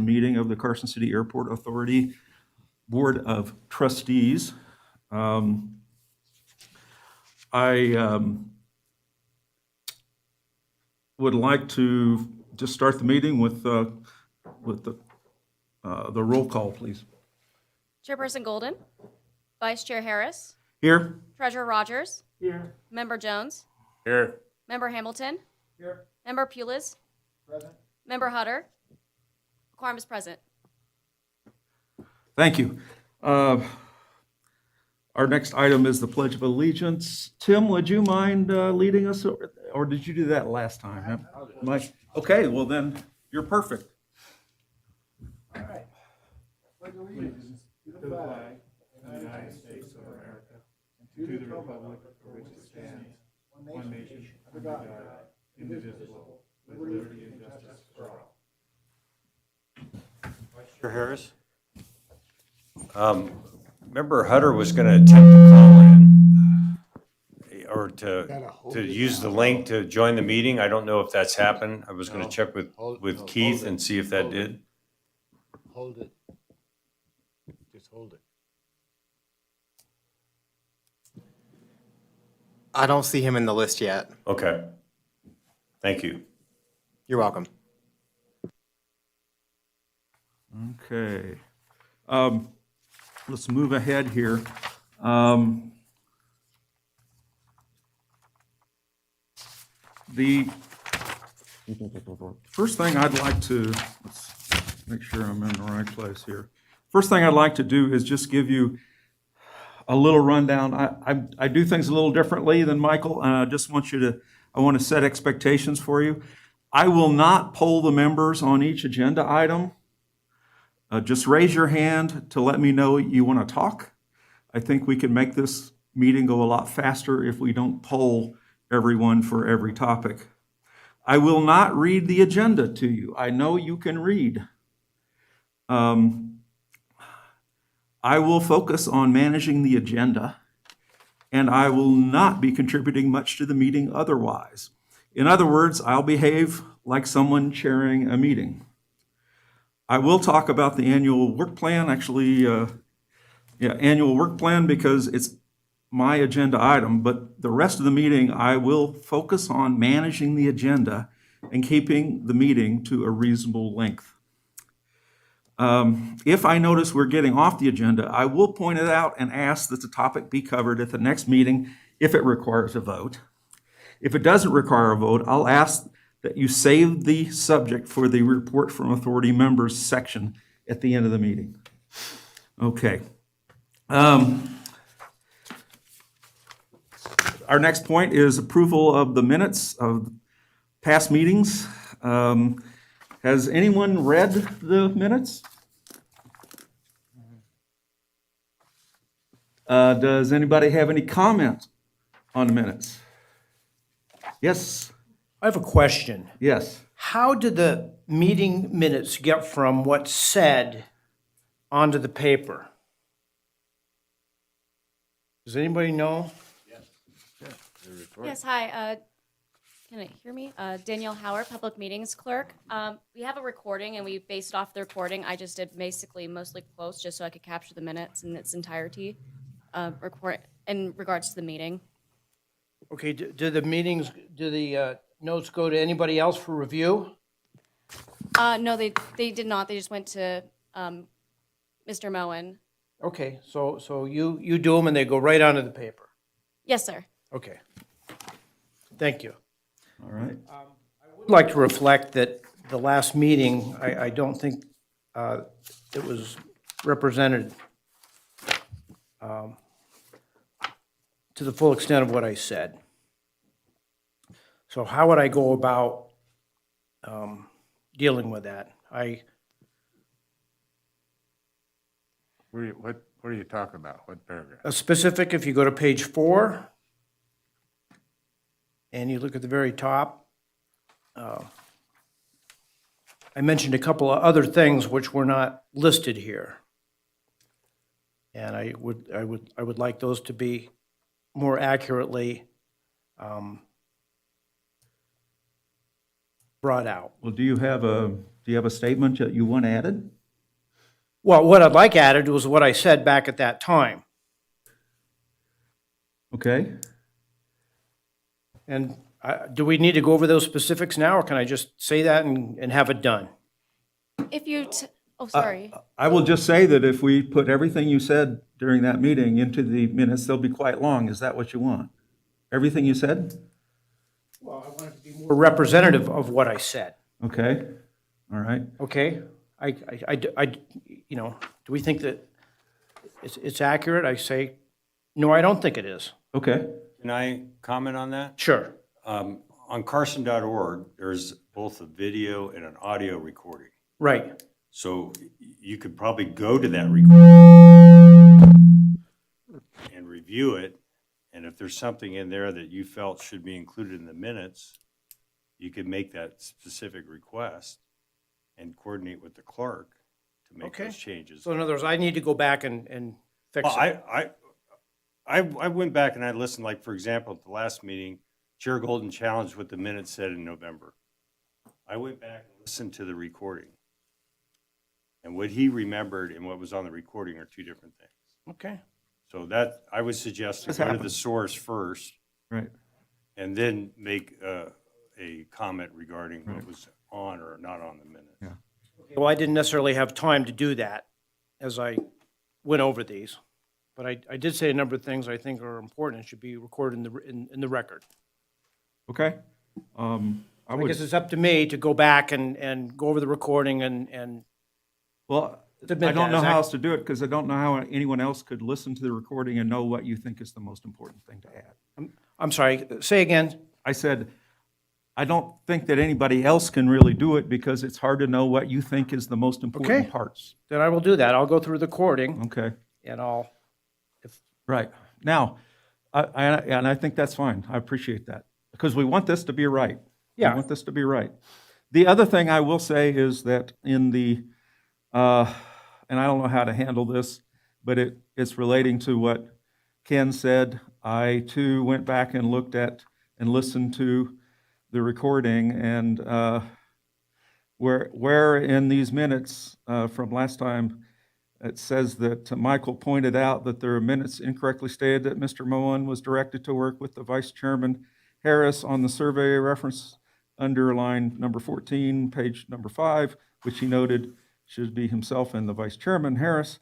meeting of the Carson City Airport Authority Board of Trustees. I would like to just start the meeting with the roll call, please. Chairperson Golden, Vice Chair Harris, Here. Treasurer Rogers, Here. Member Jones, Here. Member Hamilton, Here. Member Pulis, Present. Member Hutter. Quorum is present. Thank you. Our next item is the Pledge of Allegiance. Tim, would you mind leading us, or did you do that last time? Mike? Okay, well then, you're perfect. All right. Pledge allegiance to the flag of the United States of America and to the republic for which it stands, one nation, under God, indivisible, with liberty and justice for all. Mr. Harris? Member Hutter was going to attempt to call in or to use the link to join the meeting. I don't know if that's happened. I was going to check with Keith and see if that did. Hold it. Just hold it. I don't see him in the list yet. Okay. Thank you. You're welcome. Okay. Let's move ahead here. The first thing I'd like to, let's make sure I'm in the right place here. First thing I'd like to do is just give you a little rundown. I do things a little differently than Michael, and I just want I want to set expectations for you. I will not poll the members on each agenda item. Just raise your hand to let me know you want to talk. I think we can make this meeting go a lot faster if we don't poll everyone for every topic. I will not read the agenda to you. I know you can read. I will focus on managing the agenda, and I will not be contributing much to the meeting otherwise. In other words, I'll behave like someone chairing a meeting. I will talk about the annual work plan, annual work plan, because it's my agenda item, but the rest of the meeting, I will focus on managing the agenda and keeping the meeting to a reasonable length. If I notice we're getting off the agenda, I will point it out and ask that the topic be covered at the next meeting if it requires a vote. If it doesn't require a vote, I'll ask that you save the subject for the report from authority members section at the end of the meeting. Okay. Our next point is approval of the minutes of past meetings. Has anyone read the minutes? Does anybody have any comment on the minutes? Yes. I have a question. Yes. How did the meeting minutes get from what's said onto the paper? Does anybody know? Yes, hi. Can I hear me? Danielle Howard, Public Meetings Clerk. We have a recording, and we based off the recording. I just did basically mostly quotes just so I could capture the minutes in its entirety report in regards to the meeting. Okay, do the notes go to anybody else for review? No, they did not. They just went to Mr. Moen. Okay, so you do them and they go right onto the paper? Yes, sir. Okay. Thank you. All right. I would like to reflect that the last meeting, I don't think it was represented to the full extent of what I said. So how would I go about dealing with that? What are you talking about? What paragraph? A specific, if you go to page 4, and you look at the very top, I mentioned a couple of other things which were not listed here. And I would like those to be more accurately brought out. Well, do you have a statement that you want added? Well, what I'd like added was what I said back at that time. Okay, And do we need to go over those specifics now, or can I just say that and have it done? If you, oh, sorry. I will just say that if we put everything you said during that meeting into the minutes, they'll be quite long. Is that what you want? Everything you said? Well, I want it to be more representative of what I said, Okay, all right. okay? You know, do we think that it's accurate? I say, no, I don't think it is. Okay, Can I comment on that? Sure. On Carson.org, there's both a video and an audio recording. Right. So you could probably go to that recording and review it. And if there's something in there that you felt should be included in the minutes, you could make that specific request and coordinate with the clerk to make Okay. those changes. So in other words, I need to go back and fix Well, it. I went back and I listened, like, for example, at the last meeting, Chair Golden challenged what the minutes said in November. I went back and listened to the recording. And what he remembered and what was on the recording are two different things. Okay. So that, I would suggest to This go to the happens. source first right. and then make a comment regarding what was on or not on the minutes. Yeah. Well, I didn't necessarily have time to do that as I went over these, but I did say a number of things I think are important and should be recorded in the record. Okay. I I would, guess it's up to me to go back and go over the recording and well, Submit I don't that. know Is how that- else to do it because I don't know how anyone else could listen to the recording and know what you think is the most important thing to add. I'm sorry, say again. I said, I don't think that anybody else can really do it because it's hard to know what you think is the most important Okay. parts. Then I will do that. I'll go through the recording Okay, and I'll, right. Now, and I think that's fine. I appreciate that because we want this to be right. Yeah. We want this to be right. The other thing I will say is that in the, and I don't know how to handle this, but it's relating to what Ken said. I too went back and looked at and listened to the recording, and where in these minutes from last time it says that Michael pointed out that there are minutes incorrectly stated that Mr. Moen was directed to work with the Vice Chairman Harris on the survey reference under line number 14, page number 5, which he noted should be himself and the Vice Chairman Harris.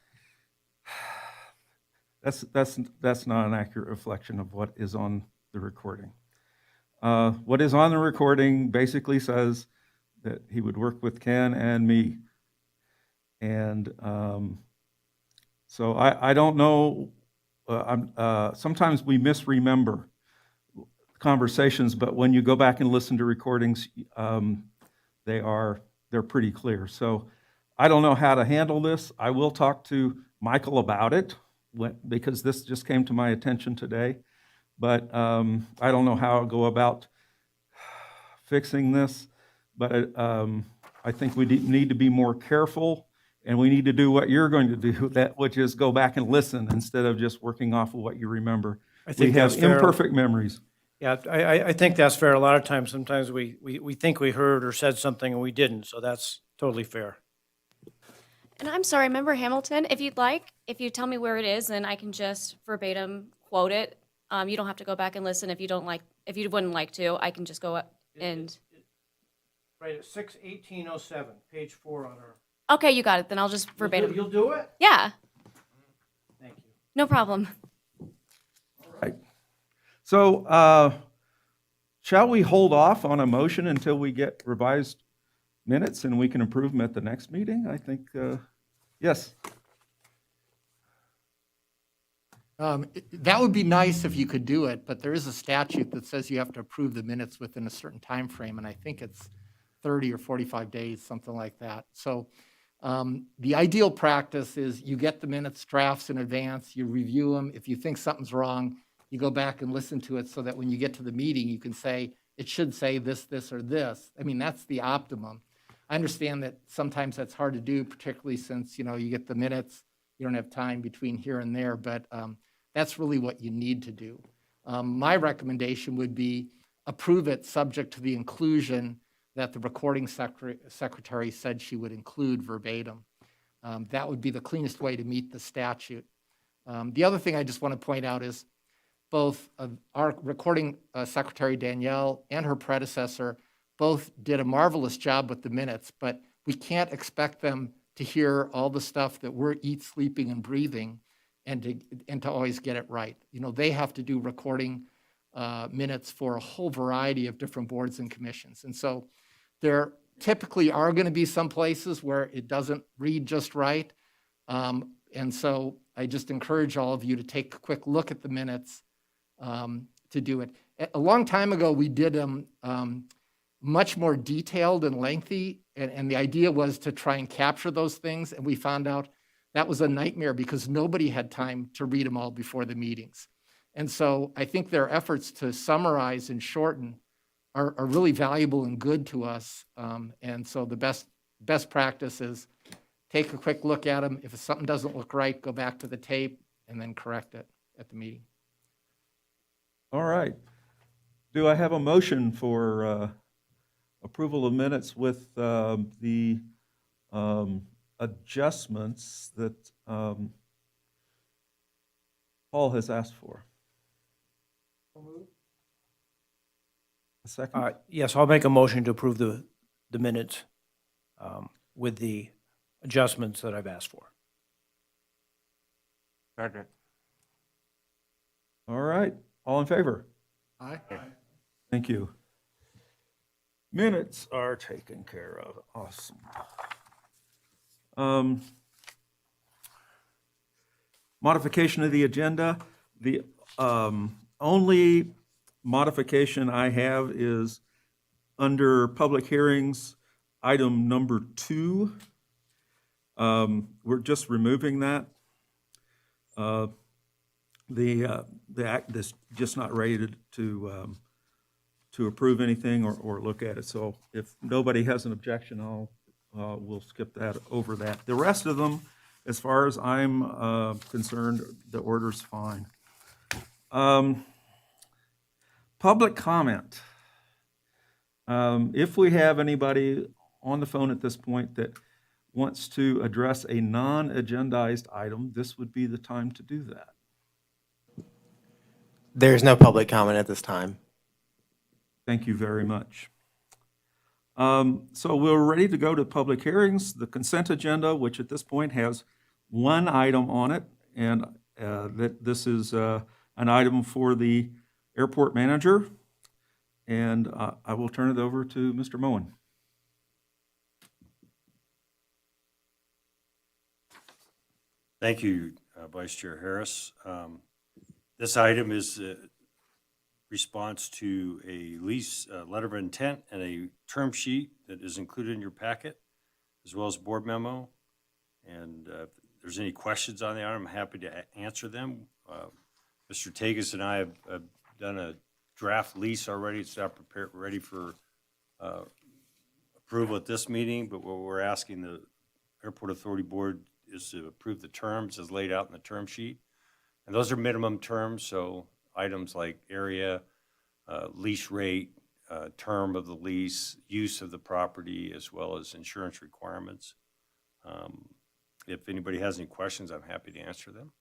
That's not an accurate reflection of what is on the recording. What is on the recording basically says that he would work with Ken and me. And so I don't know, sometimes we misremember conversations, but when you go back and listen to recordings, they're pretty clear. So I don't know how to handle this. I will talk to Michael about it because this just came to my attention today. But I don't know how I'll go about fixing this. But I think we need to be more careful, and we need to do what you're going to do, which is go back and listen instead of just working off of what you remember. I think We have that's fair. imperfect memories. yeah, I think that's fair. A lot of times, sometimes we think we heard or said something and we didn't, so that's totally fair. And I'm sorry, Member Hamilton, if you'd like, if you tell me where it is, then I can just verbatim quote it. You don't have to go back and listen if you don't like, if you wouldn't like to, I can just go up and, Right at 6/18/07, page 4 on our. okay, you got it, then I'll just verbatim. You'll do it? Yeah, Thank you. no problem. Right. So shall we hold off on a motion until we get revised minutes and we can approve them at the next meeting? I think, yes. That would be nice if you could do it, but there is a statute that says you have to approve the minutes within a certain time frame, and I think it's 30 or 45 days, something like that. So the ideal practice is you get the minutes drafts in advance, you review them. If you think something's wrong, you go back and listen to it so that when you get to the meeting, you can say, it should say this, this, or this. I mean, that's the optimum. I understand that sometimes that's hard to do, particularly since, you get the minutes, you don't have time between here and there, but that's really what you need to do. My recommendation would be approve it subject to the inclusion that the recording secretary said she would include verbatim. That would be the cleanest way to meet the statute. The other thing I just want to point out is both our recording secretary, Danielle, and her predecessor both did a marvelous job with the minutes, but we can't expect them to hear all the stuff that we're sleeping, and breathing, and to always get it right. You know, they have to do recording minutes for a whole variety of different boards and commissions. And so there typically are going to be some places where it doesn't read just right. And so I just encourage all of you to take a quick look at the minutes to do it. A long time ago, we did them much more detailed and lengthy, and the idea was to try and capture those things, and we found out that was a nightmare because nobody had time to read them all before the meetings. And so I think their efforts to summarize and shorten are really valuable and good to us. And so the best practice is take a quick look at them. If something doesn't look right, go back to the tape and then correct it at the meeting. All right. Do I have a motion for approval of minutes with the adjustments that Paul has asked for? A second? Yes, I'll make a motion to approve the minutes with the adjustments that I've asked for. Second. All right. All in favor? Aye. Thank you. Minutes are taken care of. Awesome. Modification of the agenda. The only modification I have is under public hearings, item number 2. We're just removing that. The act is just not ready to approve anything or look at it. So if nobody has an objection, we'll skip that over that. The rest of them, as far as I'm concerned, the order's fine. Public comment. If we have anybody on the phone at this point that wants to address a non-agendized item, this would be the time to do that. There's no public comment at this time. Thank you very much. So we're ready to go to public hearings. The consent agenda, which at this point has one item on it, and that this is an item for the airport manager. And I will turn it over to Mr. Moen. Thank you, Vice Chair Harris. This item is a response to a lease letter of intent and a term sheet that is included in your packet, as well as board memo. And if there's any questions on the item, I'm happy to answer them. Mr. Tagus and I have done a draft lease already. It's not prepared, ready for approval at this meeting, but what we're asking the Airport Authority Board is to approve the terms as laid out in the term sheet. And those are minimum terms, so items like area, lease rate, term of the lease, use of the property, as well as insurance requirements. If anybody has any questions, I'm happy to answer them.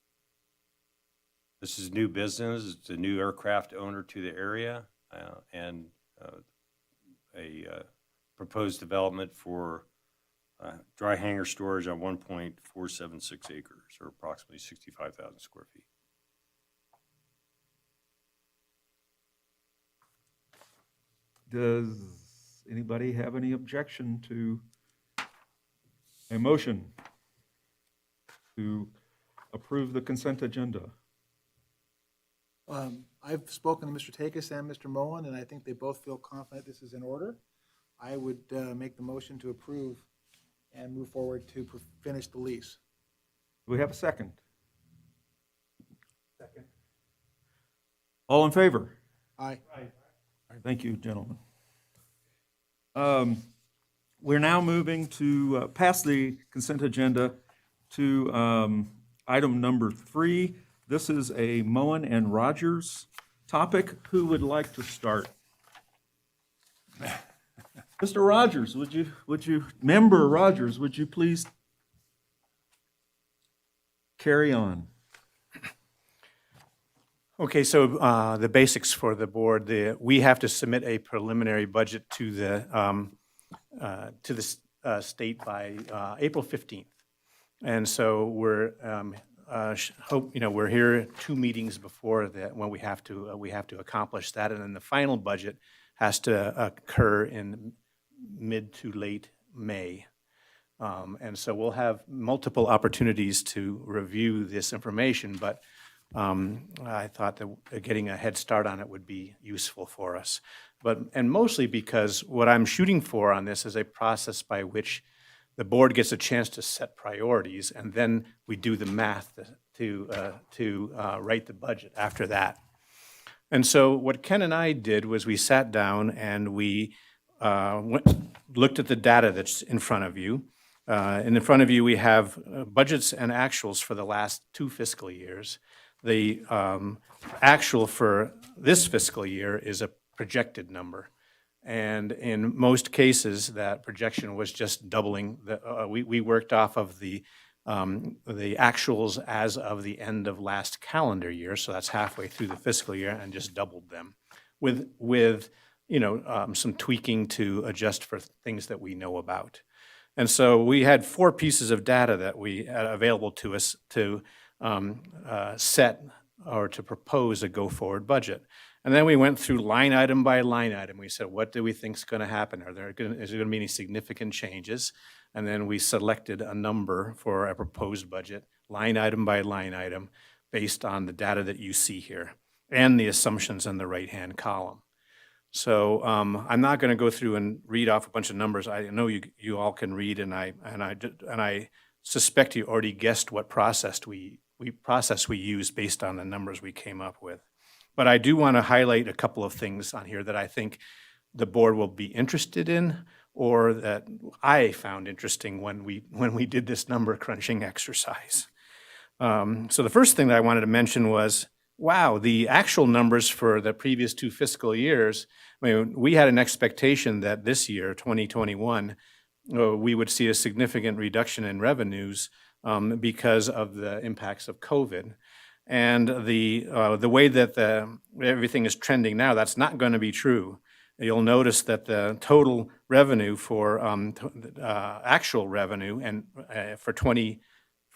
This is new business. It's a new aircraft owner to the area and a proposed development for dry hangar storage on 1.476 acres, or approximately 65,000 square feet. Does anybody have any objection to a motion to approve the consent agenda? I've spoken to Mr. Takis and Mr. Moen, and I think they both feel confident this is in order. I would make the motion to approve and move forward to finish the lease. Do we have a second? Second. All in favor? Aye. Thank you, gentlemen. We're now moving to pass the consent agenda to item number 3. This is a Moen and Rogers topic. Who would like to start? Mr. Rogers, Member Rogers, would you please carry on? Okay, so the basics for the board, we have to submit a preliminary budget to the state by April 15th. And so we're we're here 2 meetings before that when we have to accomplish that, and then the final budget has to occur in mid to late May. And so we'll have multiple opportunities to review this information, but I thought that getting a head start on it would be useful for us. And mostly because what I'm shooting for on this is a process by which the board gets a chance to set priorities, and then we do the math to write the budget after that. And so what Ken and I did was we sat down and we looked at the data that's in front of you. And in front of you, we have budgets and actuals for the last 2 fiscal years. The actual for this fiscal year is a projected number. And in most cases, that projection was just doubling. We worked off of the actuals as of the end of last calendar year, so that's halfway through the fiscal year, and just doubled them with some tweaking to adjust for things that we know about. And so we had 4 pieces of data that we had available to us to set or to propose a go-forward budget. And then we went through line item by line item. We said, what do we think is going to happen? Is there going to be any significant changes? And then we selected a number for a proposed budget, line item by line item, based on the data that you see here and the assumptions in the right-hand column. So I'm not going to go through and read off a bunch of numbers. I know you all can read, and I suspect you already guessed what process we use based on the numbers we came up with. But I do want to highlight a couple of things on here that I think the board will be interested in, or that I found interesting when we did this number crunching exercise. So the first thing that I wanted to mention was, wow, the actual numbers for the previous 2 fiscal years, I mean, we had an expectation that this year, 2021, we would see a significant reduction in revenues because of the impacts of COVID. And the way that everything is trending now, that's not going to be true. You'll notice that the total revenue for actual revenue and for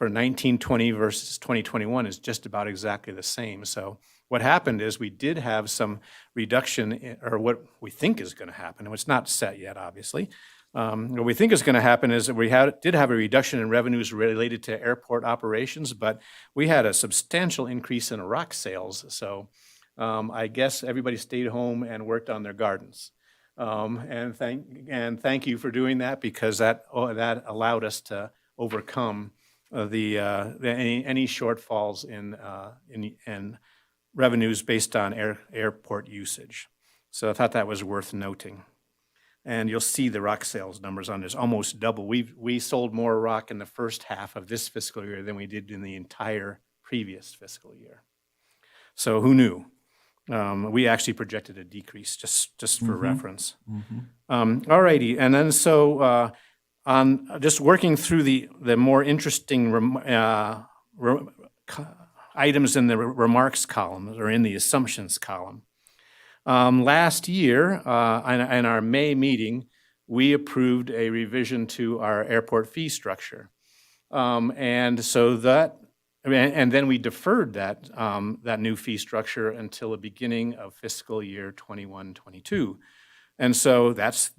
1920 versus 2021 is just about exactly the same. So what happened is we did have some reduction, or what we think is going to happen, and it's not set yet, obviously. What we think is going to happen is that we did have a reduction in revenues related to airport operations, but we had a substantial increase in rock sales. So I guess everybody stayed home and worked on their gardens. And thank you for doing that, because that allowed us to overcome any shortfalls in revenues based on airport usage. So I thought that was worth noting. And you'll see the rock sales numbers on this, almost double. We sold more rock in the first half of this fiscal year than we did in the entire previous fiscal year. So who knew? We actually projected a decrease, just for reference. All righty, and then so on just working through the more interesting items in the remarks column, or in the assumptions column. Last year, in our May meeting, we approved a revision to our airport fee structure. And then we deferred that new fee structure until the beginning of fiscal year 21-22. And so that's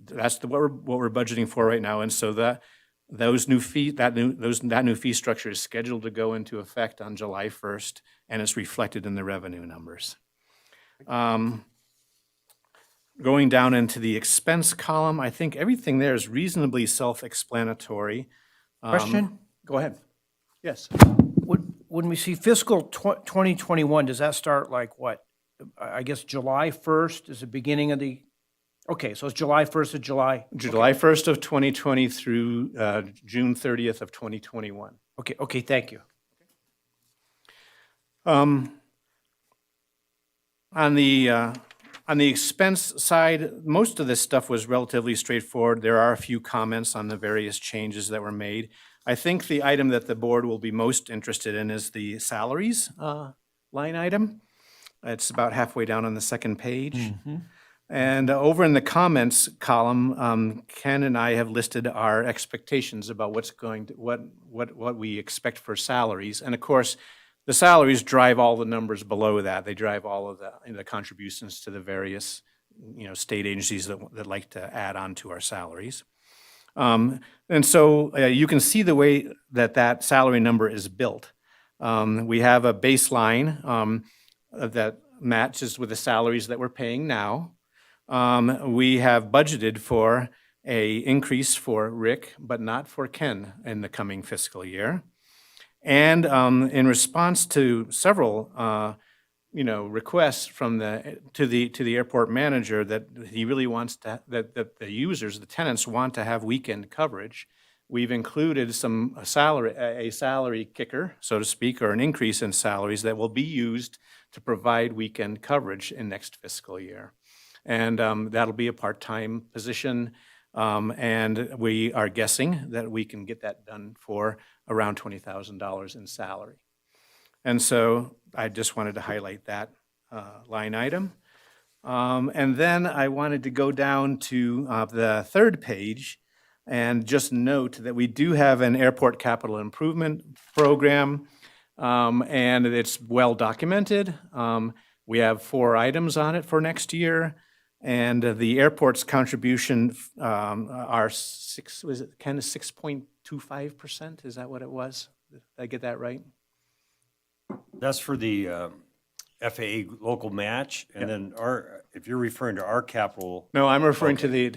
what we're budgeting for right now. And so that new fee structure is scheduled to go into effect on July 1st, and it's reflected in the revenue numbers. Going down into the expense column, I think everything there is reasonably self-explanatory. Question? Go ahead. Yes. When we see fiscal 2021, does that start like what? I guess July 1st is the beginning of the, okay, so it's July 1st of July? July 1st of 2020 through June 30th of 2021. Okay, thank you. On the On the expense side, most of this stuff was relatively straightforward. There are a few comments on the various changes that were made. I think the item that the board will be most interested in is the salaries line item. It's about halfway down on the second page. And over in the comments column, Ken and I have listed our expectations about what we expect for salaries. And of course, the salaries drive all the numbers below that. They drive all of the contributions to the various, state agencies that like to add on to our salaries. And so you can see the way that salary number is built. We have a baseline that matches with the salaries that we're paying now. We have budgeted for a increase for Rick, but not for Ken in the coming fiscal year. And in response to several, requests from to the airport manager that he really wants that the users, the tenants, want to have weekend coverage, we've included a salary kicker, so to speak, or an increase in salaries that will be used to provide weekend coverage in next fiscal year. And that'll be a part-time position, and we are guessing that we can get that done for around $20,000 in salary. And so I just wanted to highlight that line item. And then I wanted to go down to the third page and just note that we do have an airport capital improvement program, and it's well documented. We have 4 items on it for next year. And the airport's contribution are 6.25%? Is that what it was? Did I get that right? That's for the FAA local match, and then if you're referring to our capital. No, I'm referring to the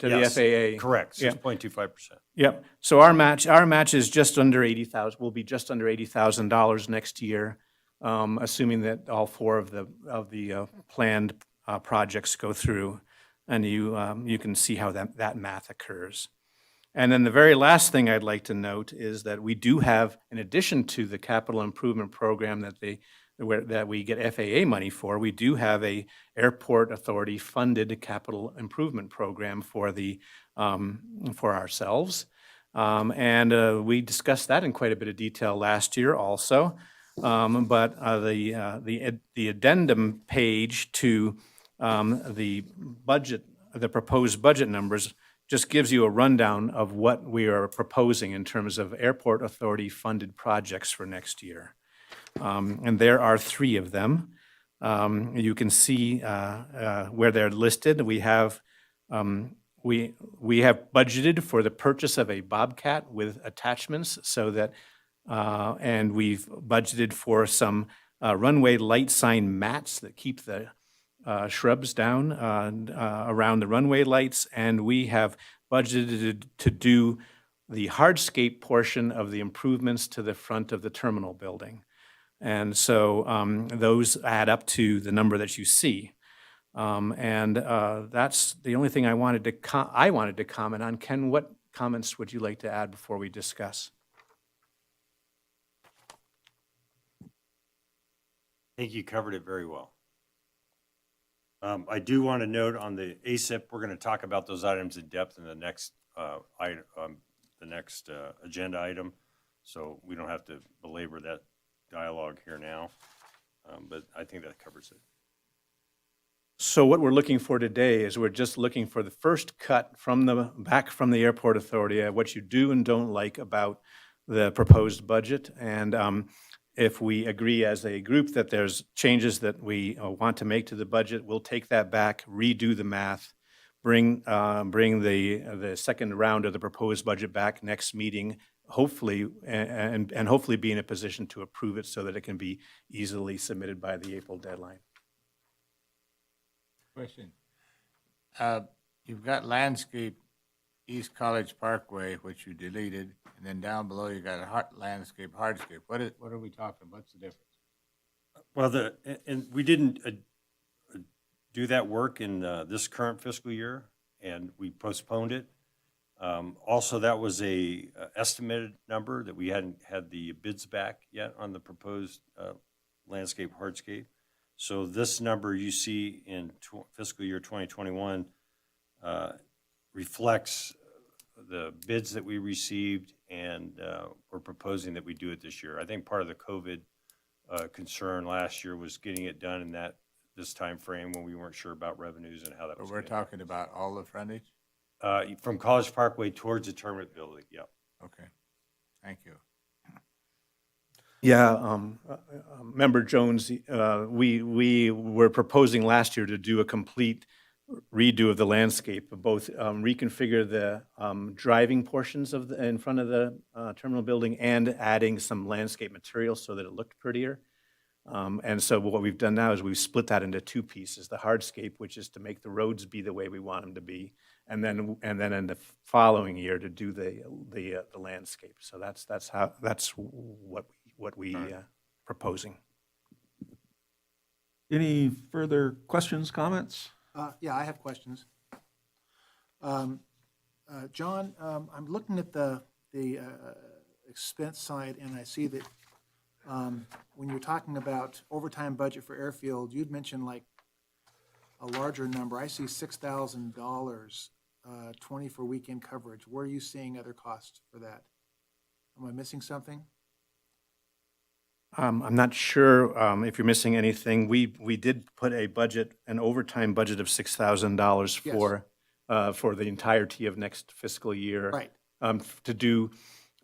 Yes, FAA. Correct, Yeah. 6.25%. Yep. So our match is just under 80,000. Will be just under $80,000 next year, assuming that all 4 of the planned projects go through, and you can see how that math occurs. And then the very last thing I'd like to note is that we do have, in addition to the capital improvement program that we get FAA money for, we do have a airport authority funded capital improvement program for ourselves. And we discussed that in quite a bit of detail last year also. But the addendum page to the proposed budget numbers just gives you a rundown of what we are proposing in terms of airport authority funded projects for next year. And there are 3 of them. You can see where they're listed. We have budgeted for the purchase of a Bobcat with attachments, so that and we've budgeted for some runway light sign mats that keep the shrubs down around the runway lights, and we have budgeted to do the hardscape portion of the improvements to the front of the terminal building. And so those add up to the number that you see. And that's the only thing I wanted to comment on. Ken, what comments would you like to add before we discuss? I think you covered it very well. I do want to note on the ASIP, we're going to talk about those items in depth in the next agenda item, so we don't have to belabor that dialogue here now, but I think that covers it. So what we're looking for today is we're just looking for the first cut back from the airport authority, what you do and don't like about the proposed budget. And if we agree as a group that there's changes that we want to make to the budget, we'll take that back, redo the math, bring the second round of the proposed budget back next meeting, hopefully, and hopefully be in a position to approve it so that it can be easily submitted by the April deadline. Question. You've got landscape East College Parkway, which you deleted, and then down below you got a landscape hardscape. What are we talking? What's the difference? Well, and we didn't do that work in this current fiscal year, and we postponed it. Also, that was a estimated number that we hadn't had the bids back yet on the proposed landscape hardscape. So this number you see in fiscal year 2021 reflects the bids that we received, and we're proposing that we do it this year. I think part of the COVID concern last year was getting it done in this time frame when we weren't sure about revenues and how that But was we're going. talking about all the frontage? From College Parkway towards the tournament building, yeah. Okay, thank you. Yeah, Member Jones, we were proposing last year to do a complete redo of the landscape, of both reconfigure the driving portions of in front of the terminal building and adding some landscape materials so that it looked prettier. And so what we've done now is we've split that into two pieces: the hardscape, which is to make the roads be the way we want them to be, and then in the following year to do the landscape. So that's what we proposing. Any further questions, comments? Yeah, I have questions. John, I'm looking at the expense side, and I see that when you're talking about overtime budget for airfield, you'd mentioned like a larger number. I see $6,000, 20 for weekend coverage. Where are you seeing other costs for that? Am I missing something? I'm not sure if you're missing anything. We did put an overtime budget of $6,000 for the entirety of next fiscal year. Right. To do,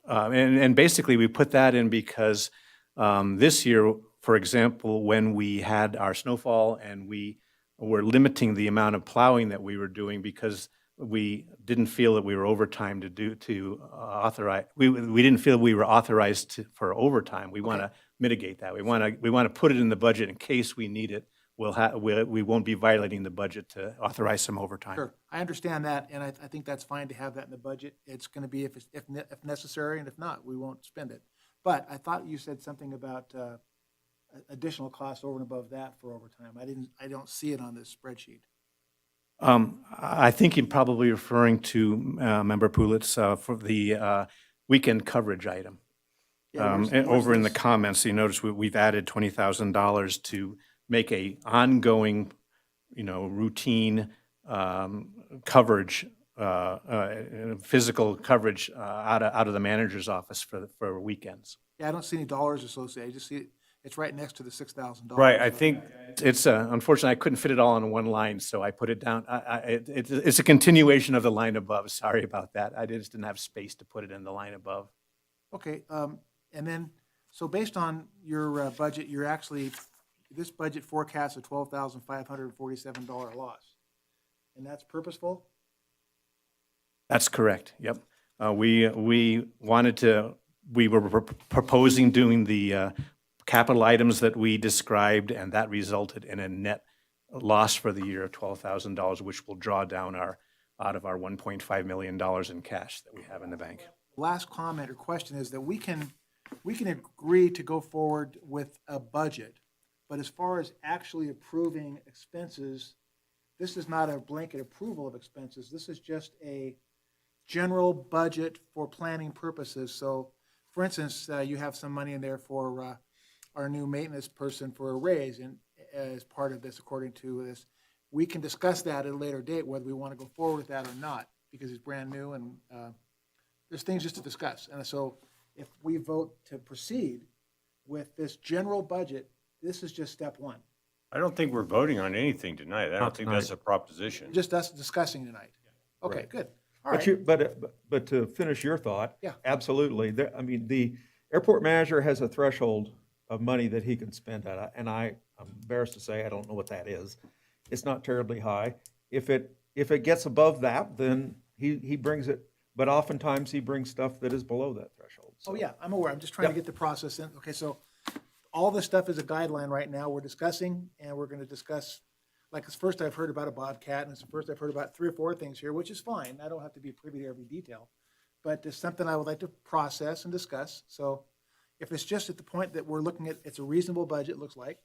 and basically we put that in because this year, for example, when we had our snowfall and we were limiting the amount of plowing that we were doing because we didn't feel that we were overtime to authorize. We didn't feel we were authorized for overtime. We want to mitigate that. We want to put it in the budget in case we need it. We won't be violating the budget to authorize some overtime. Sure, I understand that, and I think that's fine to have that in the budget. It's going to be if necessary, and if not, we won't spend it. But I thought you said something about additional costs over and above that for overtime. I don't see it on this spreadsheet. I think you're probably referring to Member Pulitz for the weekend coverage item. Yeah, where's Over in the this? comments, you notice we've added $20,000 to make a ongoing, routine coverage, physical coverage out of the manager's office for weekends. Yeah, I don't see any dollars associated. I just see it's right next to the $6,000. Right, I think, It's unfortunately I couldn't fit it all in one line, so I put it down. It's a continuation of the line above. Sorry about that. I just didn't have space to put it in the line above. Okay, and then, so based on your budget, you're actually, this budget forecasts a $12,547 loss. And that's purposeful? That's correct, yep. We were proposing doing the capital items that we described, and that resulted in a net loss for the year of $12,000, which will draw down out of our $1.5 million in cash that we have in the bank. Last comment or question is that we can agree to go forward with a budget, but as far as actually approving expenses, this is not a blanket approval of expenses. This is just a general budget for planning purposes. So, for instance, you have some money in there for our new maintenance person for a raise, and as part of this, according to this, we can discuss that at a later date, whether we want to go forward with that or not, because it's brand new and there's things just to discuss. And so if we vote to proceed with this general budget, this is just step one. I don't think we're voting on anything tonight. I don't think that's a proposition. Just us discussing tonight. Okay, Right. good. All But right. but to finish your thought. Yeah. Absolutely. The airport manager has a threshold of money that he can spend at, and I'm embarrassed to say, I don't know what that is. It's not terribly high. If it gets above that, then he brings it, but oftentimes he brings stuff that is below that threshold. Oh, So- yeah, I'm aware. I'm just trying to Yep. get the process in. Okay, so all this stuff is a guideline right now. We're discussing, and we're going to discuss, like, it's first I've heard about a Bobcat, and it's the first I've heard about 3 or 4 things here, which is fine. I don't have to be privy to every detail. But it's something I would like to process and discuss. So if it's just at the point that we're looking at, it's a reasonable budget, looks like.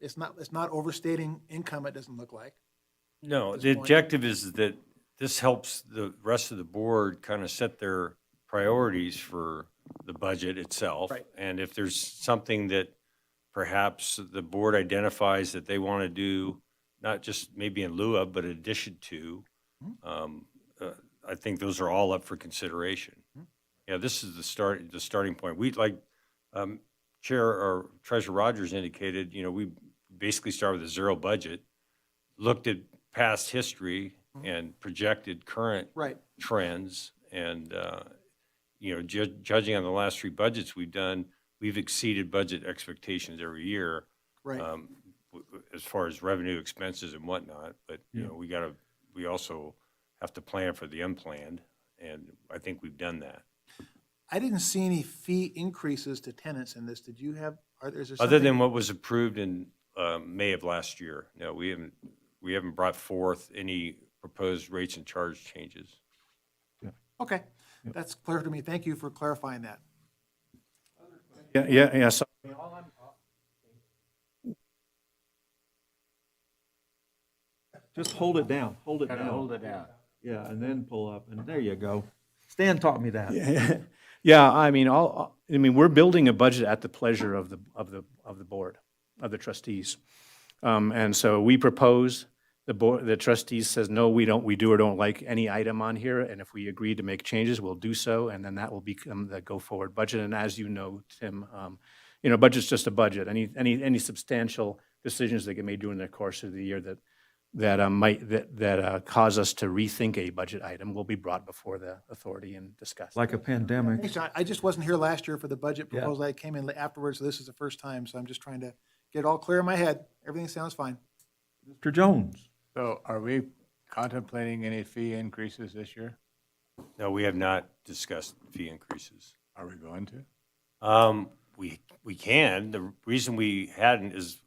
It's not overstating income, it doesn't look like. No, this the point. objective is that this helps the rest of the board kind of set their priorities for the budget itself. Right. And if there's something that perhaps the board identifies that they want to do, not just maybe in lieu of, but in addition to, I think those are all up for consideration. Yeah, this is the starting point. We, like, Chair or Treasurer Rogers indicated, we basically started with a zero budget, looked at past history and projected current Right. trends. And, judging on the last three budgets we've done, we've exceeded budget expectations every year. Right. As far as revenue, expenses and whatnot. But, we also have to plan for the unplanned. And I think we've done that. I didn't see any fee increases to tenants in this. Did you have, is there Other something? than what was approved in May of last year. No, we haven't brought forth any proposed rates and charge changes. Okay, that's clear to me. Thank you for clarifying that. Yeah, so Just hold it down, hold it Gotta down. hold it down. Yeah, and then pull up, and there you go. Stan taught me that. Yeah, I mean, we're building a budget at the pleasure of the board, of the trustees. And so we propose, the trustees says, no, we do or don't like any item on here, and if we agree to make changes, we'll do so, and then that will become the go-forward budget. And as you know, Tim, budget's just a budget. Any substantial decisions that get made during the course of the year that cause us to rethink a budget item will be brought before the authority and discussed. Like a pandemic. Thanks, John. I just wasn't here last year for the budget Yeah. proposal. I came in afterwards, so this is the first time, so I'm just trying to get it all clear in my head. Everything sounds fine. Mr. Jones? So are we contemplating any fee increases this year? No, we have not discussed fee increases. Are we going to? We can. The reason we hadn't is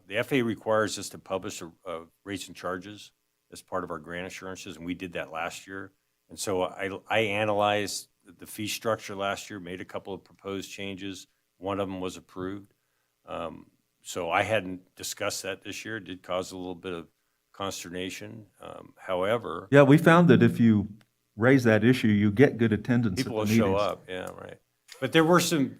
the FAA requires us to publish rates and charges as part of our grant assurances, and we did that last year. And so I analyzed the fee structure last year, made a couple of proposed changes. One of them was approved. So I hadn't discussed that this year. It did cause a little bit of consternation. However, Yeah, we found that if you raise that issue, you get good attendance at the people will meetings. show up, yeah, right. But there were some,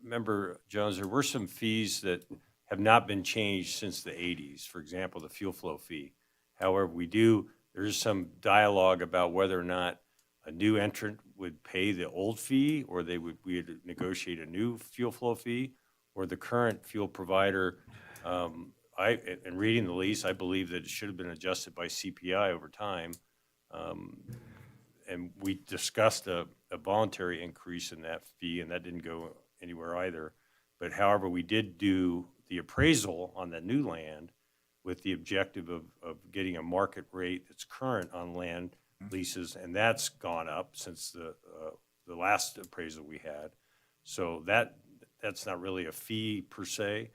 Member Jones, there were some fees that have not been changed since the 80s. For example, the fuel flow fee. However, there is some dialogue about whether or not a new entrant would pay the old fee, or we would negotiate a new fuel flow fee, or the current fuel provider. In reading the lease, I believe that it should have been adjusted by CPI over time. And we discussed a voluntary increase in that fee, and that didn't go anywhere either. But however, we did do the appraisal on the new land with the objective of getting a market rate that's current on land leases, and that's gone up since the last appraisal we had. So that's not really a fee per se,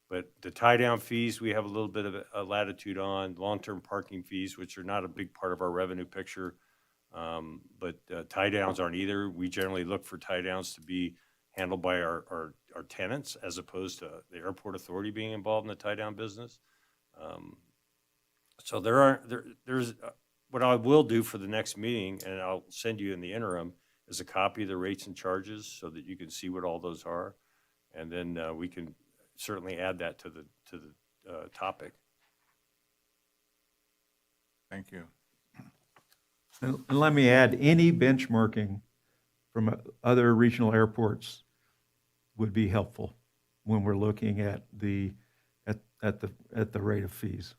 but the tie-down fees, we have a little bit of a latitude on, long-term parking fees, which are not a big part of our revenue picture. But tie-downs aren't either. We generally look for tie-downs to be handled by our tenants as opposed to the airport authority being involved in the tie-down business. So there's what I will do for the next meeting, and I'll send you in the interim, is a copy of the rates and charges so that you can see what all those are. And then we can certainly add that to the topic. Thank you. And let me add, any benchmarking from other regional airports would be helpful when we're looking at the rate of fees.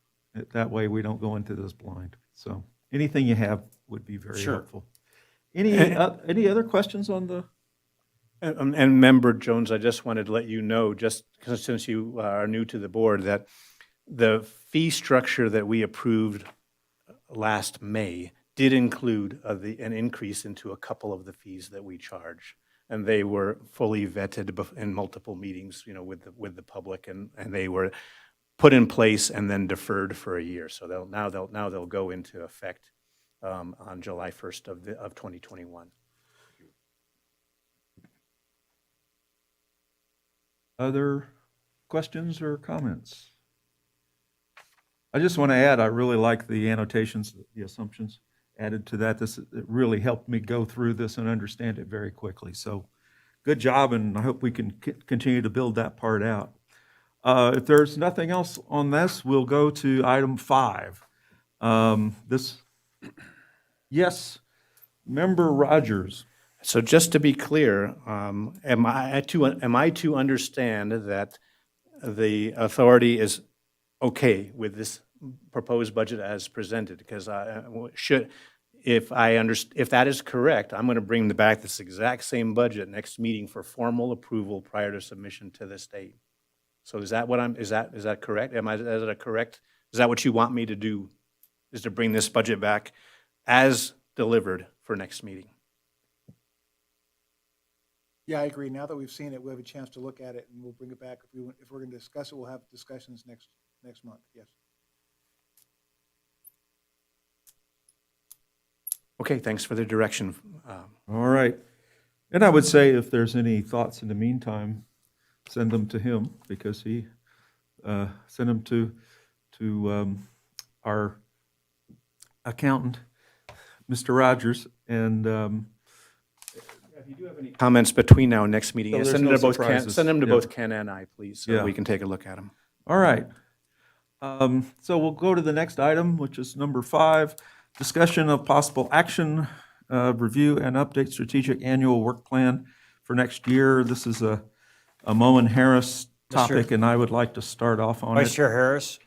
That way, we don't go into this blind. So anything you have would be very Sure. helpful. Any other questions on the? And Member Jones, I just wanted to let you know, just since you are new to the board, that the fee structure that we approved last May did include an increase into a couple of the fees that we charge. And they were fully vetted in multiple meetings, with the public, and they were put in place and then deferred for a year. So they'll go into effect on July 1st of 2021. Other questions or comments? I just want to add, I really like the annotations, the assumptions added to that. It really helped me go through this and understand it very quickly. So good job, and I hope we can continue to build that part out. If there's nothing else on this, we'll go to item 5. Yes, Member Rogers. So just to be clear, am I to understand that the authority is okay with this proposed budget as presented? Because if that is correct, I'm going to bring back this exact same budget next meeting for formal approval prior to submission to the state. So is that correct? Is that what you want me to do? Is to bring this budget back as delivered for next meeting? Yeah, I agree. Now that we've seen it, we'll have a chance to look at it, and we'll bring it back. If we're going to discuss it, we'll have discussions next month, yes. Okay, thanks for the direction. All right. And I would say if there's any thoughts in the meantime, send them to him, because he sent them to our accountant, Mr. Rogers, and If you do have any comments between now and next meeting, So there's send no them to both surprises. Send them to Yeah. both Ken and I, please, so Yeah. we can take a look at them. all right. So we'll go to the next item, which is number 5, discussion of possible action, review and update strategic annual work plan for next year. This is a Moen Harris topic, and I would like to start off on Vice it. Chair Harris,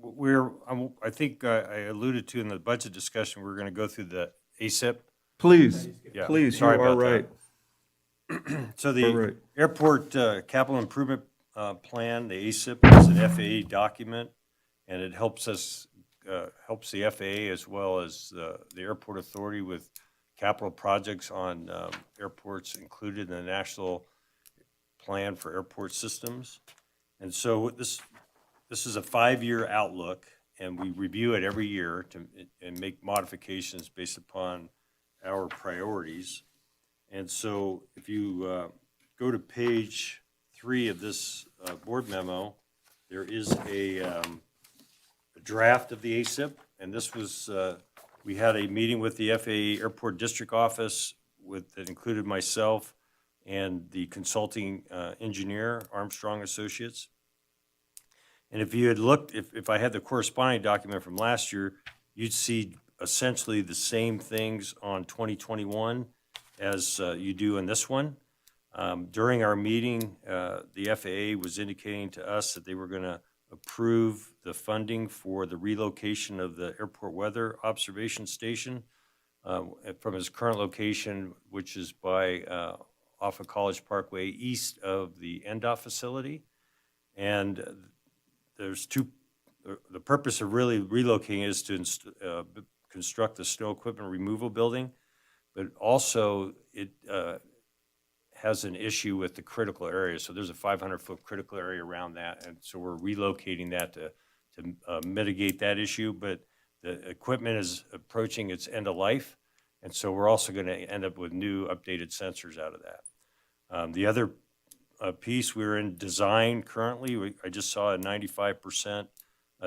I think I alluded to in the budget discussion, we're going to go through the ASIP. Please, Yeah, please, you sorry are about that. right. So All the right. airport capital improvement plan, the ASIP, is an FAA document, and it helps us, helps the FAA as well as the airport authority with capital projects on airports included in the National Plan for Airport Systems. And so this is a 5-year outlook, and we review it every year and make modifications based upon our priorities. And so if you go to page 3 of this board memo, there is a draft of the ASIP, and this was, we had a meeting with the FAA Airport District Office that included myself and the consulting engineer, Armstrong Associates. And if you had looked, if I had the corresponding document from last year, you'd see essentially the same things on 2021 as you do in this one. During our meeting, the FAA was indicating to us that they were going to approve the funding for the relocation of the airport weather observation station from its current location, which is by off of College Parkway, east of the NDOT facility. And there's the purpose of really relocating is to construct the snow equipment removal building, but also it has an issue with the critical area. So there's a 500-foot critical area around that, and so we're relocating that to mitigate that issue. But the equipment is approaching its end of life, and so we're also going to end up with new updated sensors out of that. The other piece, we're in design currently. I just saw a 95%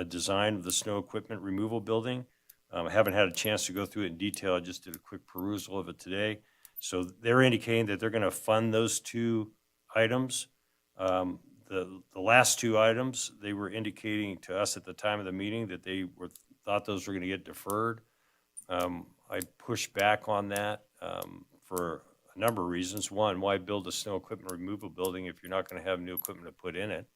design of the snow equipment removal building. I haven't had a chance to go through it in detail. I just did a quick perusal of it today. So they're indicating that they're going to fund those 2 items. The last 2 items, they were indicating to us at the time of the meeting that they thought those were going to get deferred. I pushed back on that for a number of reasons. One, why build a snow equipment removal building if you're not going to have new equipment to put in it?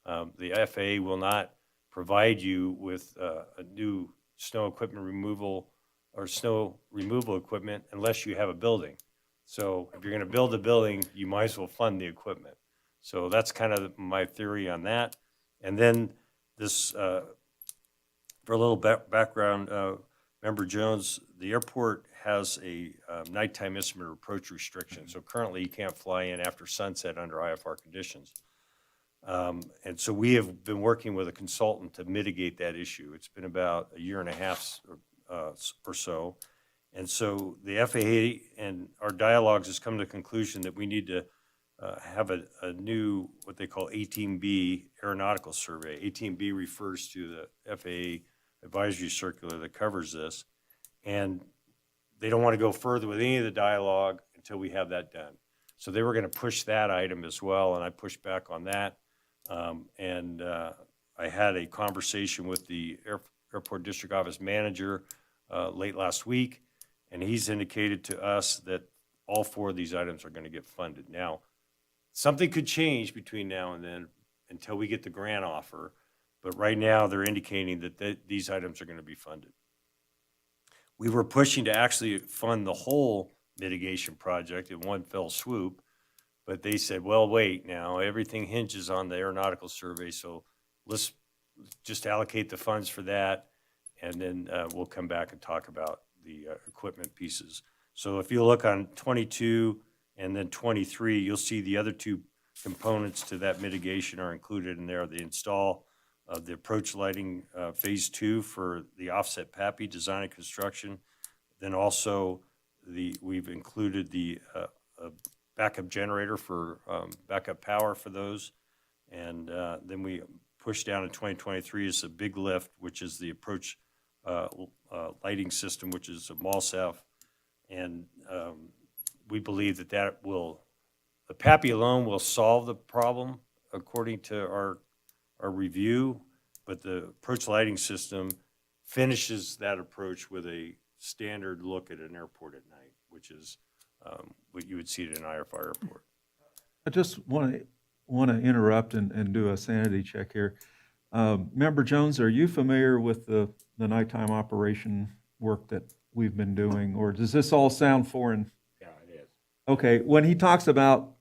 The FAA will not provide you with a new snow equipment removal or snow removal equipment unless you have a building. So if you're going to build a building, you might as well fund the equipment. So that's kind of my theory on that. And then this, for a little background, Member Jones, the airport has a nighttime instrument approach restriction. So currently you can't fly in after sunset under IFR conditions. And so we have been working with a consultant to mitigate that issue. It's been about 1.5 years or so. And so the FAA and our dialogues has come to the conclusion that we need to have a new, what they call 18B aeronautical survey. 18B refers to the FAA advisory circular that covers this. And they don't want to go further with any of the dialogue until we have that done. So they were going to push that item as well, and I pushed back on that. I had a conversation with the airport district office manager late last week, and he's indicated to us that all 4 of these items are going to get funded. Now, something could change between now and then until we get the grant offer, but right now they're indicating that these items are going to be funded. We were pushing to actually fund the whole mitigation project in one fell swoop, but they said, well, wait now, everything hinges on the aeronautical survey, so let's just allocate the funds for that, and then we'll come back and talk about the equipment pieces. So if you look on 22 and then 23, you'll see the other 2 components to that mitigation are included in there. The install of the approach lighting phase 2 for the offset PAPI design and construction. Then also we've included the backup generator for backup power for those. And then we push down in 2023 is a big lift, which is the approach lighting system, which is a MALSAF. And we believe that the PAPI alone will solve the problem according to our review, but the approach lighting system finishes that approach with a standard look at an airport at night, which is what you would see at an IFR airport. I just want to interrupt and do a sanity check here. Member Jones, are you familiar with the nighttime operation work that we've been doing, or does this all sound foreign? Yeah, it is. Okay, when he talks about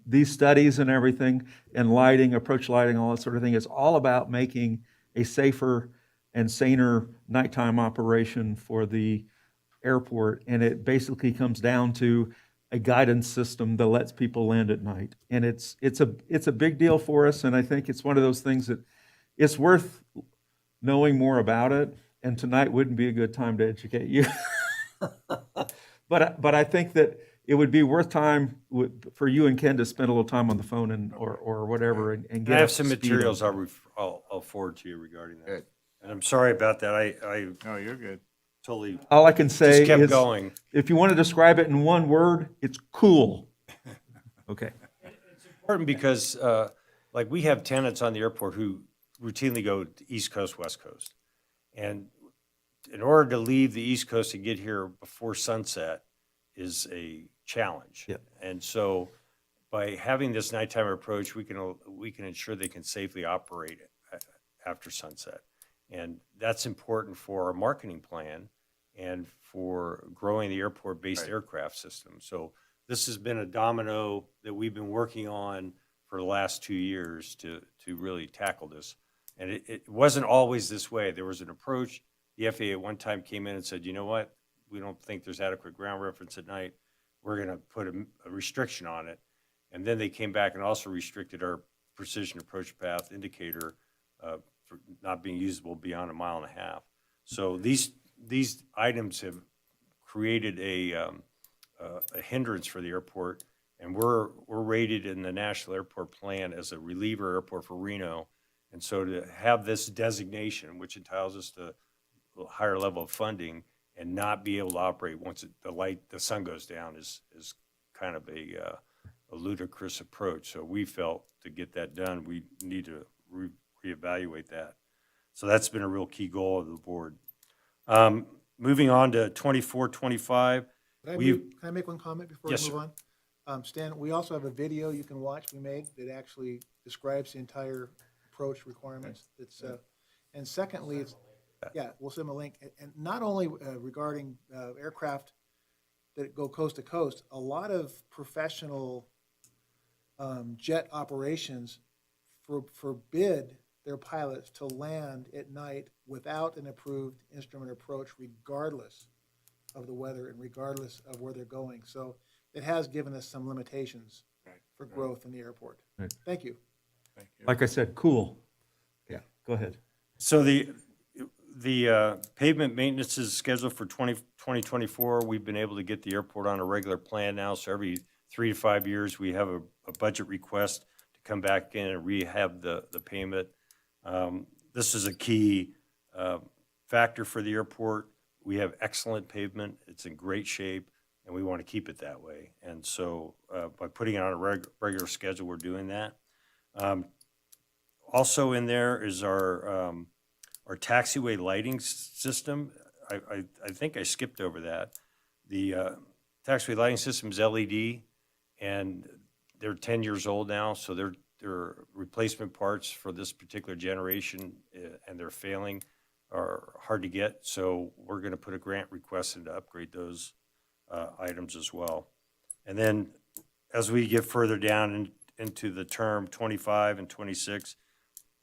these studies and everything, and lighting, approach lighting, all that sort of thing, it's all about making a safer and saner nighttime operation for the airport, and it basically comes down to a guidance system that lets people land at night. And it's a big deal for us, and I think it's one of those things that it's worth knowing more about it, and tonight wouldn't be a good time to educate you. But I think that it would be worth time for you and Ken to spend a little time on the phone and or whatever and get I have up to some speed materials on it. I'll forward to you regarding that. Good. And I'm sorry about that. I No, you're good. totally All I can say just kept is, going. if you want to describe it in one word, it's cool. Okay. Important because, like, we have tenants on the airport who routinely go to East Coast, West Coast. And in order to leave the East Coast and get here before sunset is a challenge. Yep. And so by having this nighttime approach, we can ensure they can safely operate after sunset. And that's important for our marketing plan and for growing the airport-based aircraft system. So this has been a domino that we've been working on for the last 2 years to really tackle this. And it wasn't always this way. There was an approach. The FAA at one time came in and said, you know what? We don't think there's adequate ground reference at night. We're going to put a restriction on it. And then they came back and also restricted our precision approach path indicator for not being usable beyond 1.5 miles. So these items have created a hindrance for the airport, and we're rated in the National Airport Plan as a reliever airport for Reno. And so to have this designation, which entitles us to a higher level of funding and not be able to operate once the sun goes down is kind of a ludicrous approach. So we felt to get that done, we need to reevaluate that. So that's been a real key goal of the board. Moving on to 24, 25. Can I make one comment before we Yes, move on? Stan, we also have a video you can watch we made that actually describes the entire approach requirements. It's and secondly, it's we'll send them a link. And not only regarding aircraft that go coast to coast, a lot of professional jet operations forbid their pilots to land at night without an approved instrument approach, regardless of the weather and regardless of where they're going. So it has given us some limitations for growth in the airport. Right. Thank you. Thank you. Like I said, cool. Yeah, go ahead. So the pavement maintenance is scheduled for 2024. We've been able to get the airport on a regular plan now. So every 3 to 5 years, we have a budget request to come back in and rehab the pavement. This is a key factor for the airport. We have excellent pavement. It's in great shape, and we want to keep it that way. And so by putting it on a regular schedule, we're doing that. Also in there is our taxiway lighting system. I think I skipped over that. The taxiway lighting system is LED, and they're 10 years old now, so they're replacement parts for this particular generation, and they're failing, are hard to get. So we're going to put a grant request in to upgrade those items as well. And then as we get further down into the term 25 and 26,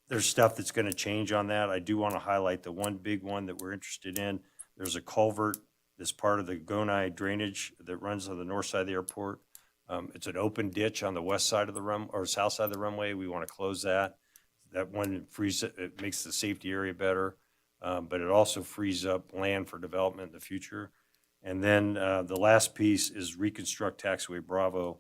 there's stuff that's going to change on that. I do want to highlight the one big one that we're interested in. There's a culvert that's part of the Gonai drainage that runs on the north side of the airport. It's an open ditch on the west side of the or south side of the runway. We want to close that. That one frees it makes the safety area better, but it also frees up land for development in the future. And then the last piece is reconstruct taxiway Bravo,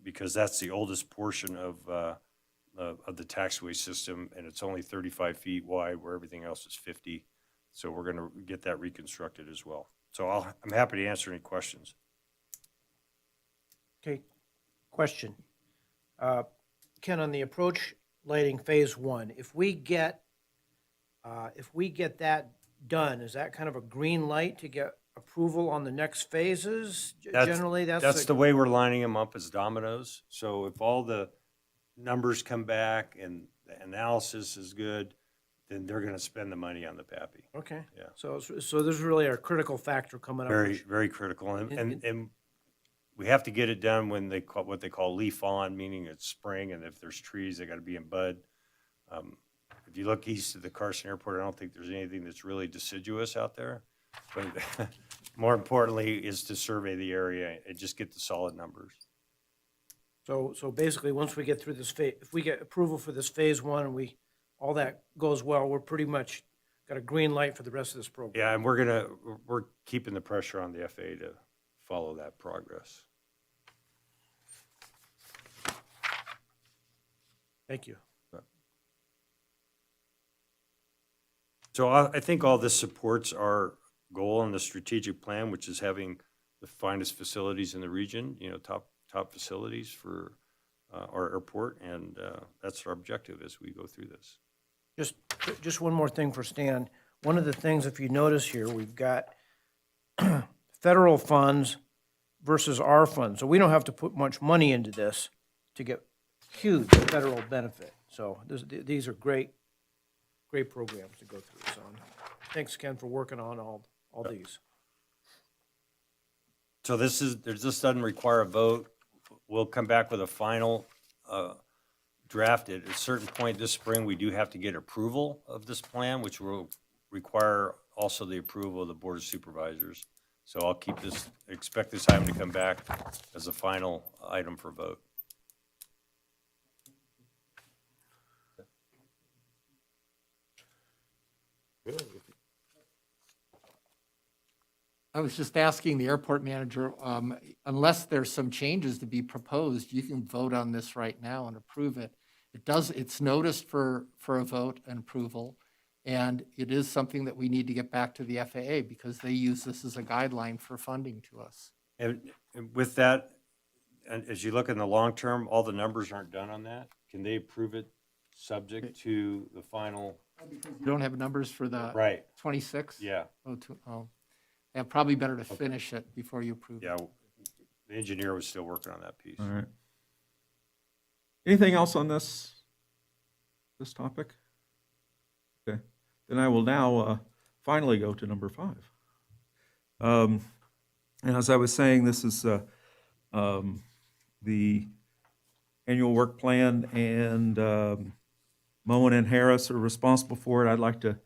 because that's the oldest portion of the taxiway system, and it's only 35 feet wide, where everything else is 50. So we're going to get that reconstructed as well. So I'm happy to answer any questions. Okay, question. Ken, on the approach lighting phase one, if we get that done, is that kind of a green light to get approval on the next phases? Generally, That's the way we're lining them up as dominoes. So if all the numbers come back and the analysis is good, then they're going to spend the money on the PAPI. Okay. Yeah. So this is really a critical factor coming up. Very, very critical. And we have to get it done when what they call leaf on, meaning it's spring, and if there's trees, they got to be in bud. If you look east of the Carson Airport, I don't think there's anything that's really deciduous out there. But more importantly is to survey the area and just get the solid numbers. So basically, once we get through this phase, if we get approval for this phase one and all that goes well, we're pretty much got a green light for the rest of this program. Yeah, and we're keeping the pressure on the FAA to follow that progress. Thank you. So I think all this supports our goal in the strategic plan, which is having the finest facilities in the region, top facilities for our airport, and that's our objective as we go through this. Just one more thing for Stan. One of the things, if you notice here, we've got federal funds versus our funds. So we don't have to put much money into this to get huge federal benefit. So these are great programs to go through. So thanks, Ken, for working on all these. So this doesn't require a vote. We'll come back with a final draft. At a certain point this spring, we do have to get approval of this plan, which will require also the approval of the Board of Supervisors. So I'll expect this item to come back as a final item for vote. I was just asking the airport manager, unless there's some changes to be proposed, you can vote on this right now and approve it. It's noticed for a vote and approval, and it is something that we need to get back to the FAA because they use this as a guideline for funding to us. And with that, and as you look in the long term, all the numbers aren't done on that. Can they approve it subject to the final? You don't have numbers for the Right. 26? Yeah. Yeah, probably better to finish it before you approve it. Yeah. The engineer was still working on that piece. All right. Anything else on this topic? Okay, then I will now finally go to number 5. And as I was saying, this is the annual work plan, and Moen and Harris are responsible for it. I'd like to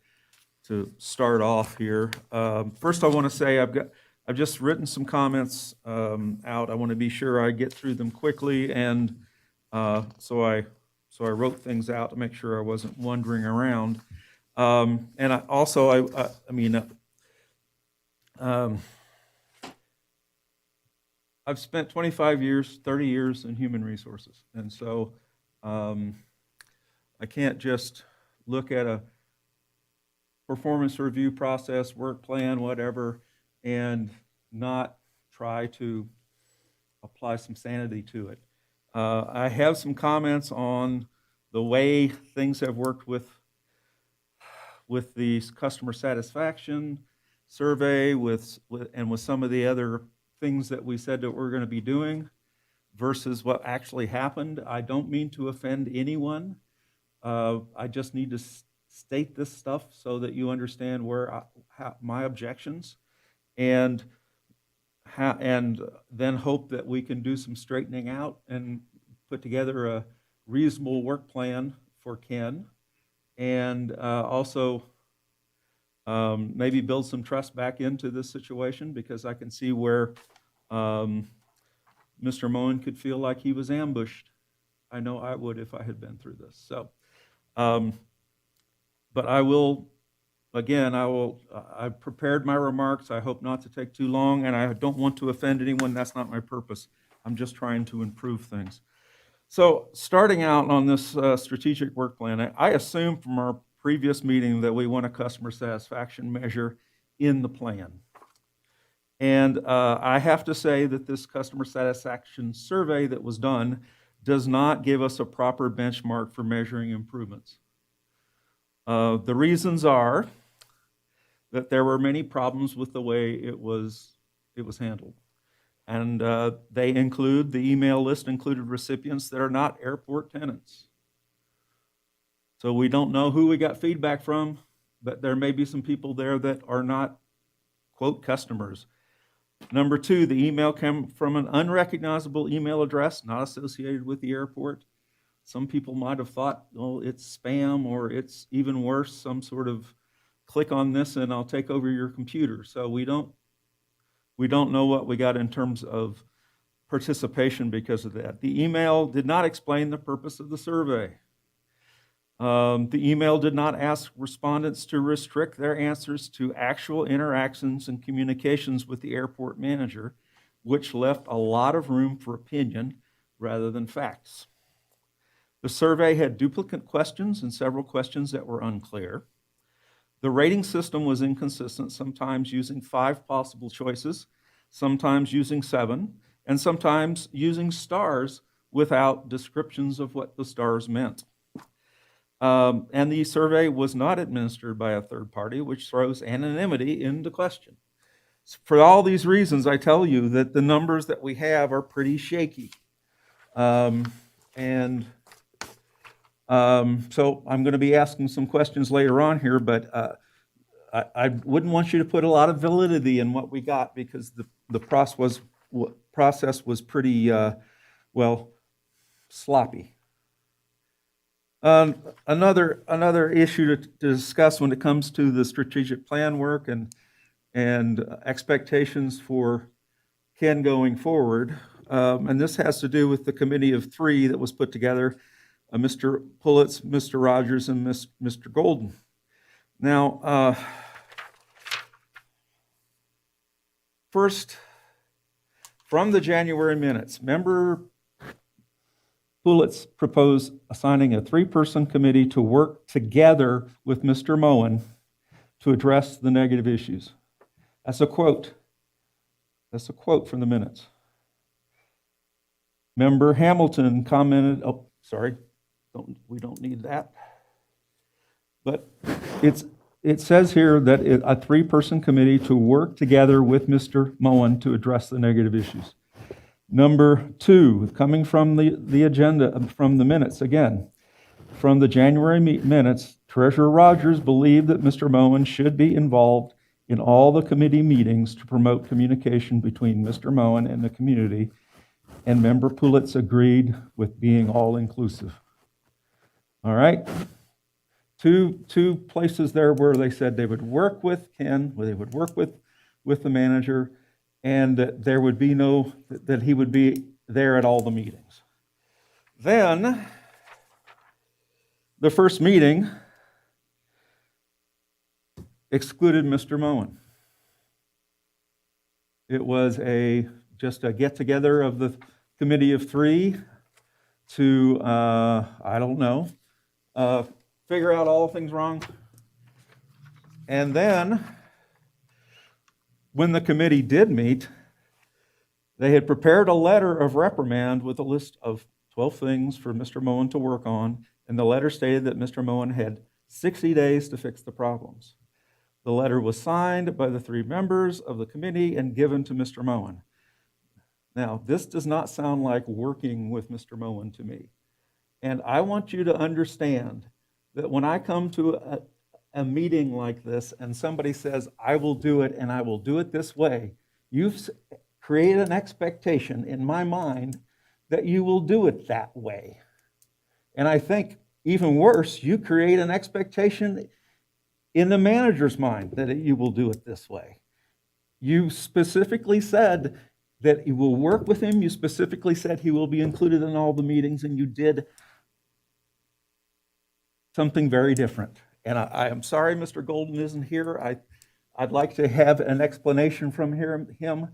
start off here. First, I want to say I've just written some comments out. I want to be sure I get through them quickly, and so I wrote things out to make sure I wasn't wandering around. And I also, I've spent 25 years, 30 years in human resources, and so I can't just look at a performance review process, work plan, whatever, and not try to apply some sanity to it. I have some comments on the way things have worked with the customer satisfaction survey, with some of the other things that we said that we're going to be doing versus what actually happened. I don't mean to offend anyone. I just need to state this stuff so that you understand my objections, and then hope that we can do some straightening out and put together a reasonable work plan for Ken, and also maybe build some trust back into this situation, because I can see where Mr. Moen could feel like he was ambushed. I know I would if I had been through this. So, but I will, again, I've prepared my remarks. I hope not to take too long, and I don't want to offend anyone. That's not my purpose. I'm just trying to improve things. So starting out on this strategic work plan, I assume from our previous meeting that we want a customer satisfaction measure in the plan. And I have to say that this customer satisfaction survey that was done does not give us a proper benchmark for measuring improvements. The reasons are that there were many problems with the way it was handled. And they include, the email list included recipients that are not airport tenants. So we don't know who we got feedback from, but there may be some people there that are not, quote, customers. Number two, the email came from an unrecognizable email address not associated with the airport. Some people might have thought, oh, it's spam, or it's even worse, some sort of click on this and I'll take over your computer. So we don't know what we got in terms of participation because of that. The email did not explain the purpose of the survey. The email did not ask respondents to restrict their answers to actual interactions and communications with the airport manager, which left a lot of room for opinion rather than facts. The survey had duplicate questions and several questions that were unclear. The rating system was inconsistent, sometimes using 5 possible choices, sometimes using 7, and sometimes using stars without descriptions of what the stars meant. And the survey was not administered by a third party, which throws anonymity into question. For all these reasons, I tell you that the numbers that we have are pretty shaky. So I'm going to be asking some questions later on here, but I wouldn't want you to put a lot of validity in what we got, because the process was pretty, sloppy. Another issue to discuss when it comes to the strategic plan work and expectations for Ken going forward, and this has to do with the committee of 3 that was put together, Mr. Pulitz, Mr. Rogers, and Mr. Golden. Now, first, from the January minutes, Member Pulitz proposed assigning a 3-person committee to work together with Mr. Moen to address the negative issues. That's a quote. That's a quote from the minutes. Member Hamilton commented, oh, sorry, we don't need that. But it says here that a 3-person committee to work together with Mr. Moen to address the negative issues. Number 2, coming from the agenda, from the minutes again, from the January minutes, Treasurer Rogers believed that Mr. Moen should be involved in all the committee meetings to promote communication between Mr. Moen and the community, and Member Pulitz agreed with being all-inclusive. All right? Two places there where they said they would work with Ken, where they would work with the manager, and that there would be that he would be there at all the meetings. Then, the first meeting excluded Mr. Moen. It was just a get-together of the committee of 3 to, I don't know, figure out all things wrong. And then, when the committee did meet, they had prepared a letter of reprimand with a list of 12 things for Mr. Moen to work on, And the letter stated that Mr. Moen had 60 days to fix the problems. The letter was signed by the 3 members of the committee and given to Mr. Moen. Now, this does not sound like working with Mr. Moen to me. And I want you to understand that when I come to a meeting like this and somebody says, I will do it and I will do it this way, you've created an expectation in my mind that you will do it that way. And I think even worse, you create an expectation in the manager's mind that you will do it this way. You specifically said that you will work with him. You specifically said he will be included in all the meetings, and you did something very different. And I am sorry Mr. Golden isn't here. I'd like to have an explanation from him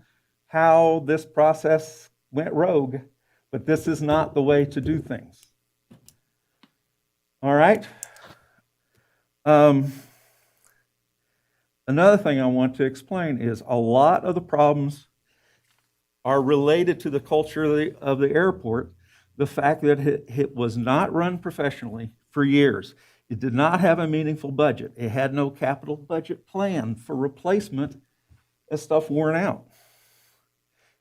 how this process went rogue, but this is not the way to do things. All right? Another thing I want to explain is a lot of the problems are related to the culture of the airport, the fact that it was not run professionally for years. It did not have a meaningful budget. It had no capital budget plan for replacement as stuff worn out.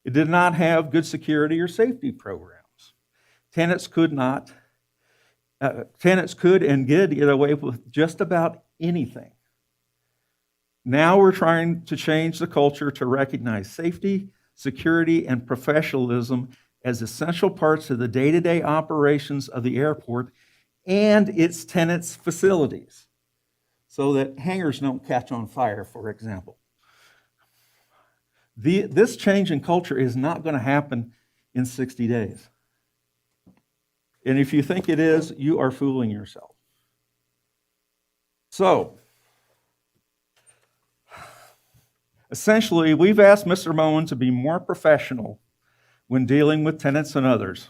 It did not have good security or safety programs. Tenants could and did get away with just about anything. Now we're trying to change the culture to recognize safety, security, and professionalism as essential parts of the day-to-day operations of the airport and its tenants' facilities, so that hangars don't catch on fire, for example. This change in culture is not going to happen in 60 days. And if you think it is, you are fooling yourself. So, essentially, we've asked Mr. Moen to be more professional when dealing with tenants and others.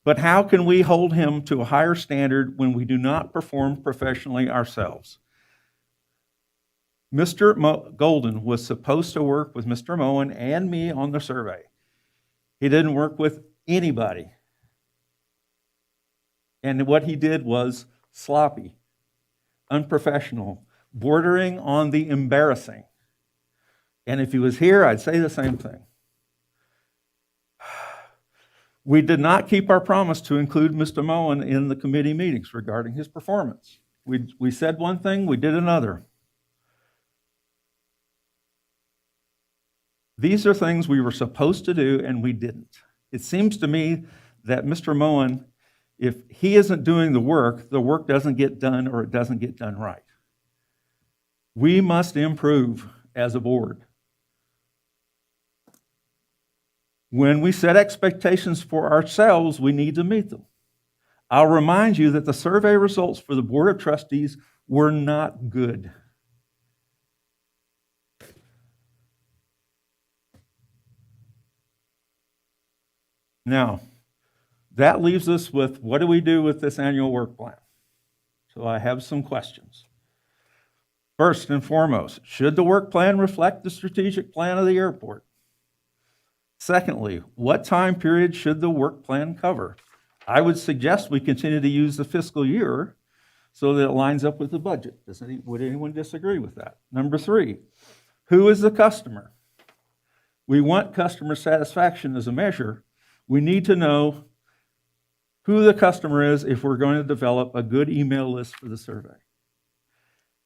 But how can we hold him to a higher standard when we do not perform professionally ourselves? Mr. Golden was supposed to work with Mr. Moen and me on the survey. He didn't work with anybody. And what he did was sloppy, unprofessional, bordering on the embarrassing. And if he was here, I'd say the same thing. We did not keep our promise to include Mr. Moen in the committee meetings regarding his performance. We said one thing, we did another. These are things we were supposed to do and we didn't. It seems to me that Mr. Moen, if he isn't doing the work doesn't get done or it doesn't get done right. We must improve as a board. When we set expectations for ourselves, we need to meet them. I'll remind you that the survey results for the Board of Trustees were not good. Now, that leaves us with, what do we do with this annual work plan? So I have some questions. First and foremost, should the work plan reflect the strategic plan of the airport? Secondly, what time period should the work plan cover? I would suggest we continue to use the fiscal year so that it lines up with the budget. Would anyone disagree with that? Number 3, who is the customer? We want customer satisfaction as a measure. We need to know who the customer is if we're going to develop a good email list for the survey.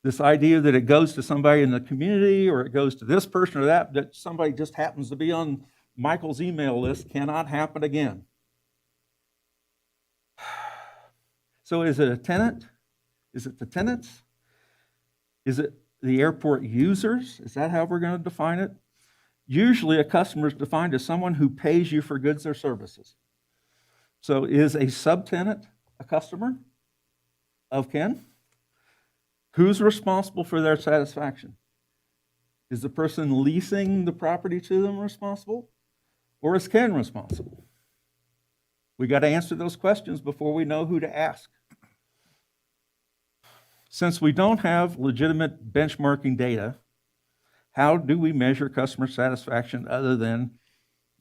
This idea that it goes to somebody in the community or it goes to this person or that somebody just happens to be on Michael's email list cannot happen again. So is it a tenant? Is it the tenants? Is it the airport users? Is that how we're going to define it? Usually a customer is defined as someone who pays you for goods or services. So is a subtenant a customer of Ken? Who's responsible for their satisfaction? Is the person leasing the property to them responsible? Or is Ken responsible? We got to answer those questions before we know who to ask. Since we don't have legitimate benchmarking data, how do we measure customer satisfaction other than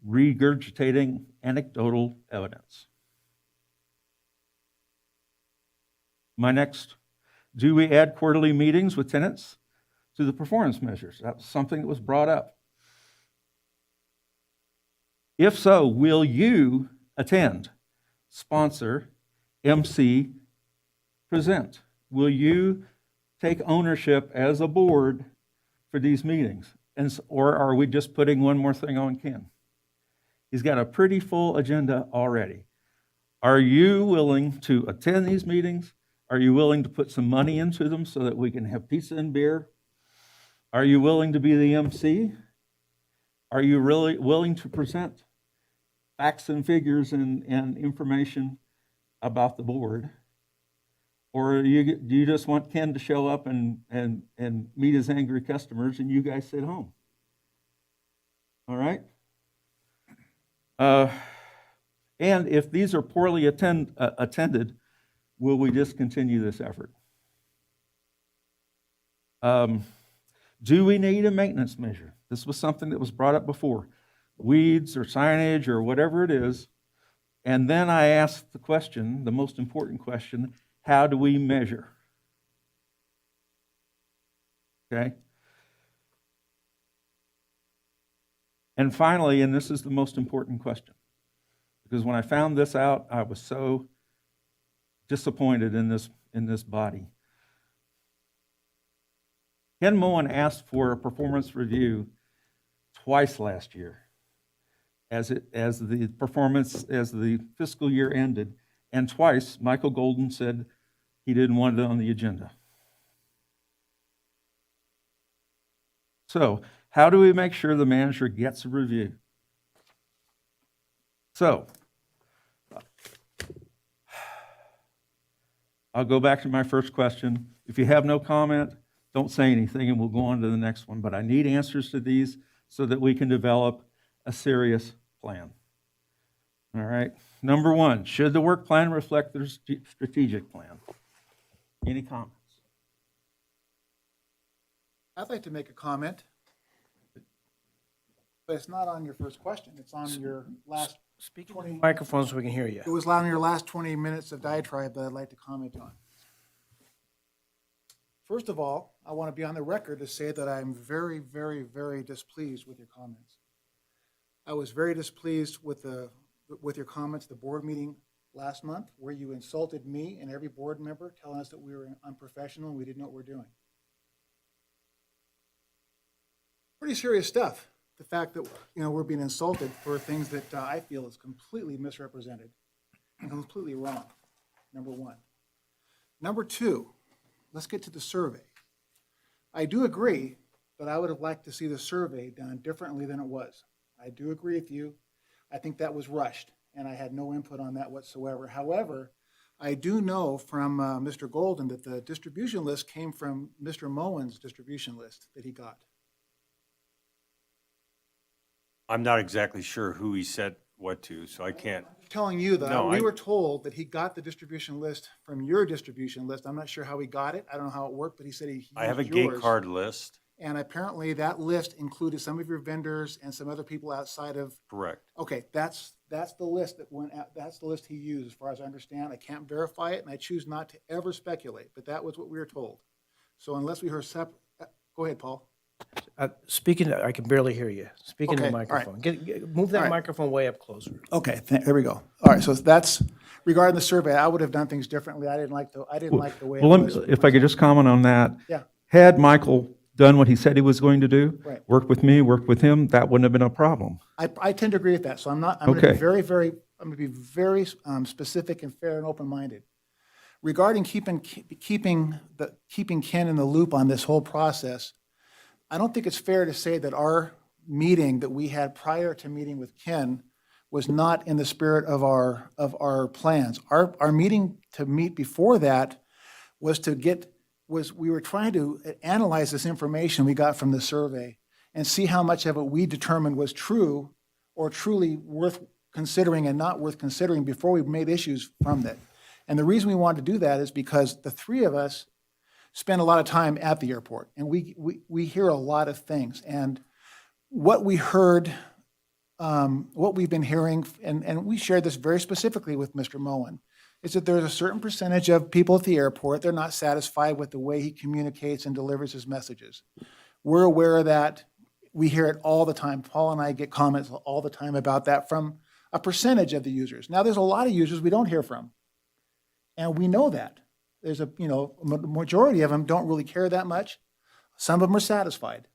regurgitating anecdotal evidence? My next, do we add quarterly meetings with tenants to the performance measures? That was something that was brought up. If so, will you attend, sponsor, MC, present? Will you take ownership as a board for these meetings? Or are we just putting one more thing on Ken? He's got a pretty full agenda already. Are you willing to attend these meetings? Are you willing to put some money into them so that we can have pizza and beer? Are you willing to be the MC? Are you really willing to present facts and figures and information about the board? Or do you just want Ken to show up and meet his angry customers and you guys sit home? All right? And if these are poorly attended, will we discontinue this effort? Do we need a maintenance measure? This was something that was brought up before. Weeds or signage or whatever it is. And then I asked the question, the most important question, how do we measure? Okay? And finally, and this is the most important question, because when I found this out, I was so disappointed in this body. Ken Moen asked for a performance review twice last year as the fiscal year ended, and twice Michael Golden said he didn't want it on the agenda. So, how do we make sure the manager gets a review? So, I'll go back to my first question. If you have no comment, don't say anything and we'll go on to the next one. But I need answers to these so that we can develop a serious plan. All right. Number one, should the work plan reflect the strategic plan? Any comments? I'd like to make a comment, but it's not on your first question. It's on your last Speak into 20. the microphone so we can hear you. It was on your last 20 minutes of diatribe that I'd like to comment on. First of all, I want to be on the record to say that I'm very, very, very displeased with your comments. I was very displeased with your comments at the board meeting last month, where you insulted me and every board member, telling us that we were unprofessional and we didn't know what we were doing. Pretty serious stuff. The fact that we're being insulted for things that I feel is completely misrepresented and completely wrong. Number one. Number two, let's get to the survey. I do agree that I would have liked to see the survey done differently than it was. I do agree with you. I think that was rushed, and I had no input on that whatsoever. However, I do know from Mr. Golden that the distribution list came from Mr. Moen's distribution list that he got. I'm not exactly sure who he said what to, so I can't. Telling you that No, we I- were told that he got the distribution list from your distribution list. I'm not sure how he got it. I don't know how it worked, but he said he used I have a gate yours. card list, And apparently that list included some of your vendors and some other people outside of, correct. okay, that's the list that went out, that's the list he used, as far as I understand. I can't verify it, and I choose not to ever speculate, but that was what we were told. So unless we heard go ahead, Paul. I can barely hear you. Speak into the Okay, all right. microphone. Move that All right. microphone way up closer. Okay, there we go. All right, so that's, regarding the survey, I would have done things differently. I didn't like the way it Well, was. if I could just comment on that. Yeah. Had Michael done what he said he was going to do, Right. worked with me, worked with him, that wouldn't have been a problem. I tend to agree with that, so I'm going to Okay. be I'm going to be very specific and fair and open-minded. Regarding keeping Ken in the loop on this whole process, I don't think it's fair to say that our meeting that we had prior to meeting with Ken was not in the spirit of our plans. Our meeting to meet before that was we were trying to analyze this information we got from the survey and see how much of it we determined was true or truly worth considering and not worth considering before we made issues from that. And the reason we wanted to do that is because the three of us spend a lot of time at the airport, and we hear a lot of things. And what we heard, what we've been hearing, and we shared this very specifically with Mr. Moen, is that there's a certain percentage of people at the airport, they're not satisfied with the way he communicates and delivers his messages. We're aware of that. We hear it all the time. Paul and I get comments all the time about that from a percentage of the users. Now, there's a lot of users we don't hear from, and we know that. There's a majority of them don't really care that much. Some of them are satisfied.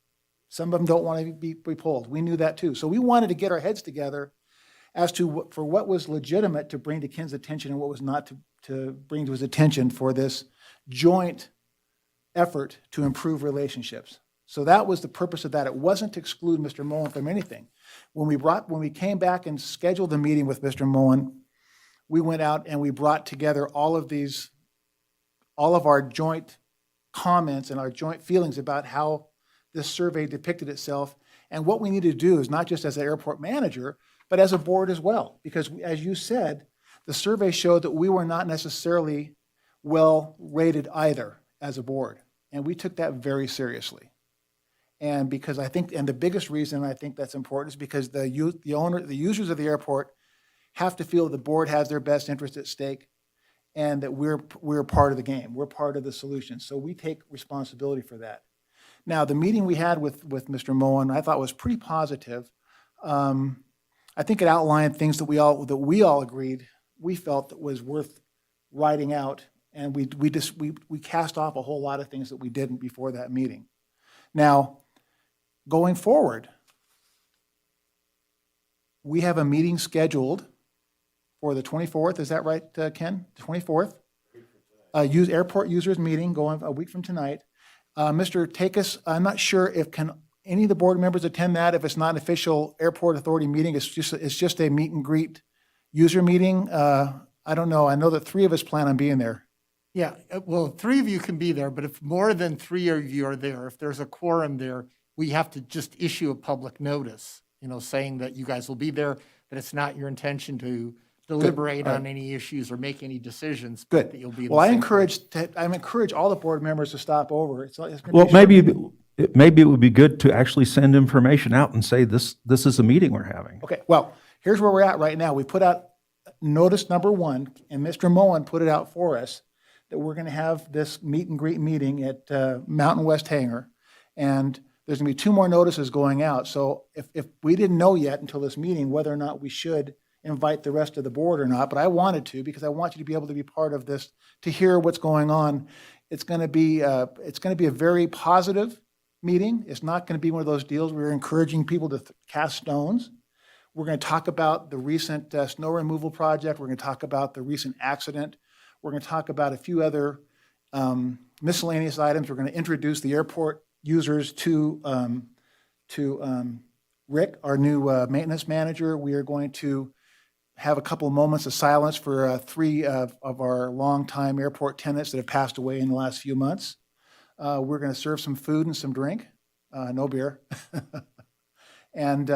Some of them don't want to be polled. We knew that too. So we wanted to get our heads together as to for what was legitimate to bring to Ken's attention and what was not to bring to his attention for this joint effort to improve relationships. So that was the purpose of that. It wasn't to exclude Mr. Mullen from anything. When we came back and scheduled the meeting with Mr. Mullen, we went out and we brought together all of our joint comments and our joint feelings about how this survey depicted itself. And what we need to do is not just as an airport manager, but as a board as well. Because as you said, the survey showed that we were not necessarily well rated either as a board. And we took that very seriously. And because I think, and the biggest reason I think that's important is because the users of the airport have to feel the board has their best interest at stake and that we're part of the game. We're part of the solution. So we take responsibility for that. Now, the meeting we had with Mr. Mullen, I thought was pretty positive. I think it outlined things that we all agreed we felt that was worth writing out, and we cast off a whole lot of things that we didn't before that meeting. Now, going forward, we have a meeting scheduled for the 24th. Is that right, Ken? The 24th? Airport users meeting going a week from tonight. Mr. Takis, I'm not sure if can any of the board members attend that. If it's not an official airport authority meeting, it's just a meet and greet user meeting. I don't know. I know that 3 of us plan on being there. Yeah, well, 3 of you can be there, but if more than 3 of you are there, if there's a quorum there, we have to just issue a public notice, saying that you guys will be there, that it's not your intention to deliberate on any issues or make any decisions. But Good. that you'll be in Well, the I same place. encourage all the board members to stop over. It's gonna be Well, a short maybe, meeting. maybe it would be good to actually send information out and say, this is a meeting we're having. Okay, well, here's where we're at right now. We put out notice number 1, and Mr. Mullen put it out for us, that we're gonna have this meet and greet meeting at Mountain West Hangar. And there's gonna be 2 more notices going out. So if we didn't know yet until this meeting whether or not we should invite the rest of the board or not, but I wanted to, because I want you to be able to be part of this, to hear what's going on. It's gonna be a very positive meeting. It's not gonna be one of those deals where we're encouraging people to cast stones. We're gonna talk about the recent snow removal project. We're gonna talk about the recent accident. We're gonna talk about a few other miscellaneous items. We're gonna introduce the airport users to Rick, our new maintenance manager. We are going to have a couple of moments of silence for 3 of our longtime airport tenants that have passed away in the last few months. We're going to serve some food and some drink, no beer. And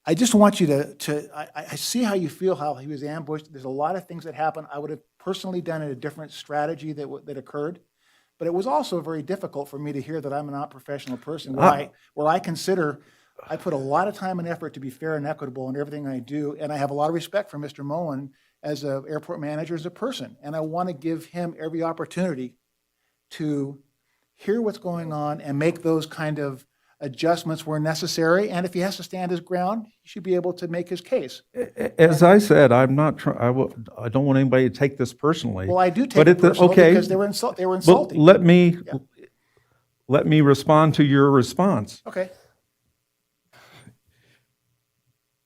I just want you I see how you feel, how he was ambushed. There's a lot of things that happened. I would have personally done a different strategy that occurred. But it was also very difficult for me to hear that I'm a not professional person, where I consider I put a lot of time and effort to be fair and equitable in everything I do, and I have a lot of respect for Mr. Mullen as an airport manager, as a person, and I want to give him every opportunity to hear what's going on and make those kind of adjustments where necessary, and if he has to stand his ground, he should be able to make his case. As I said, I'm not I don't want anybody to take this personally. Well, I do take But it personally okay, because they were but insulting. let me respond to your response. Okay.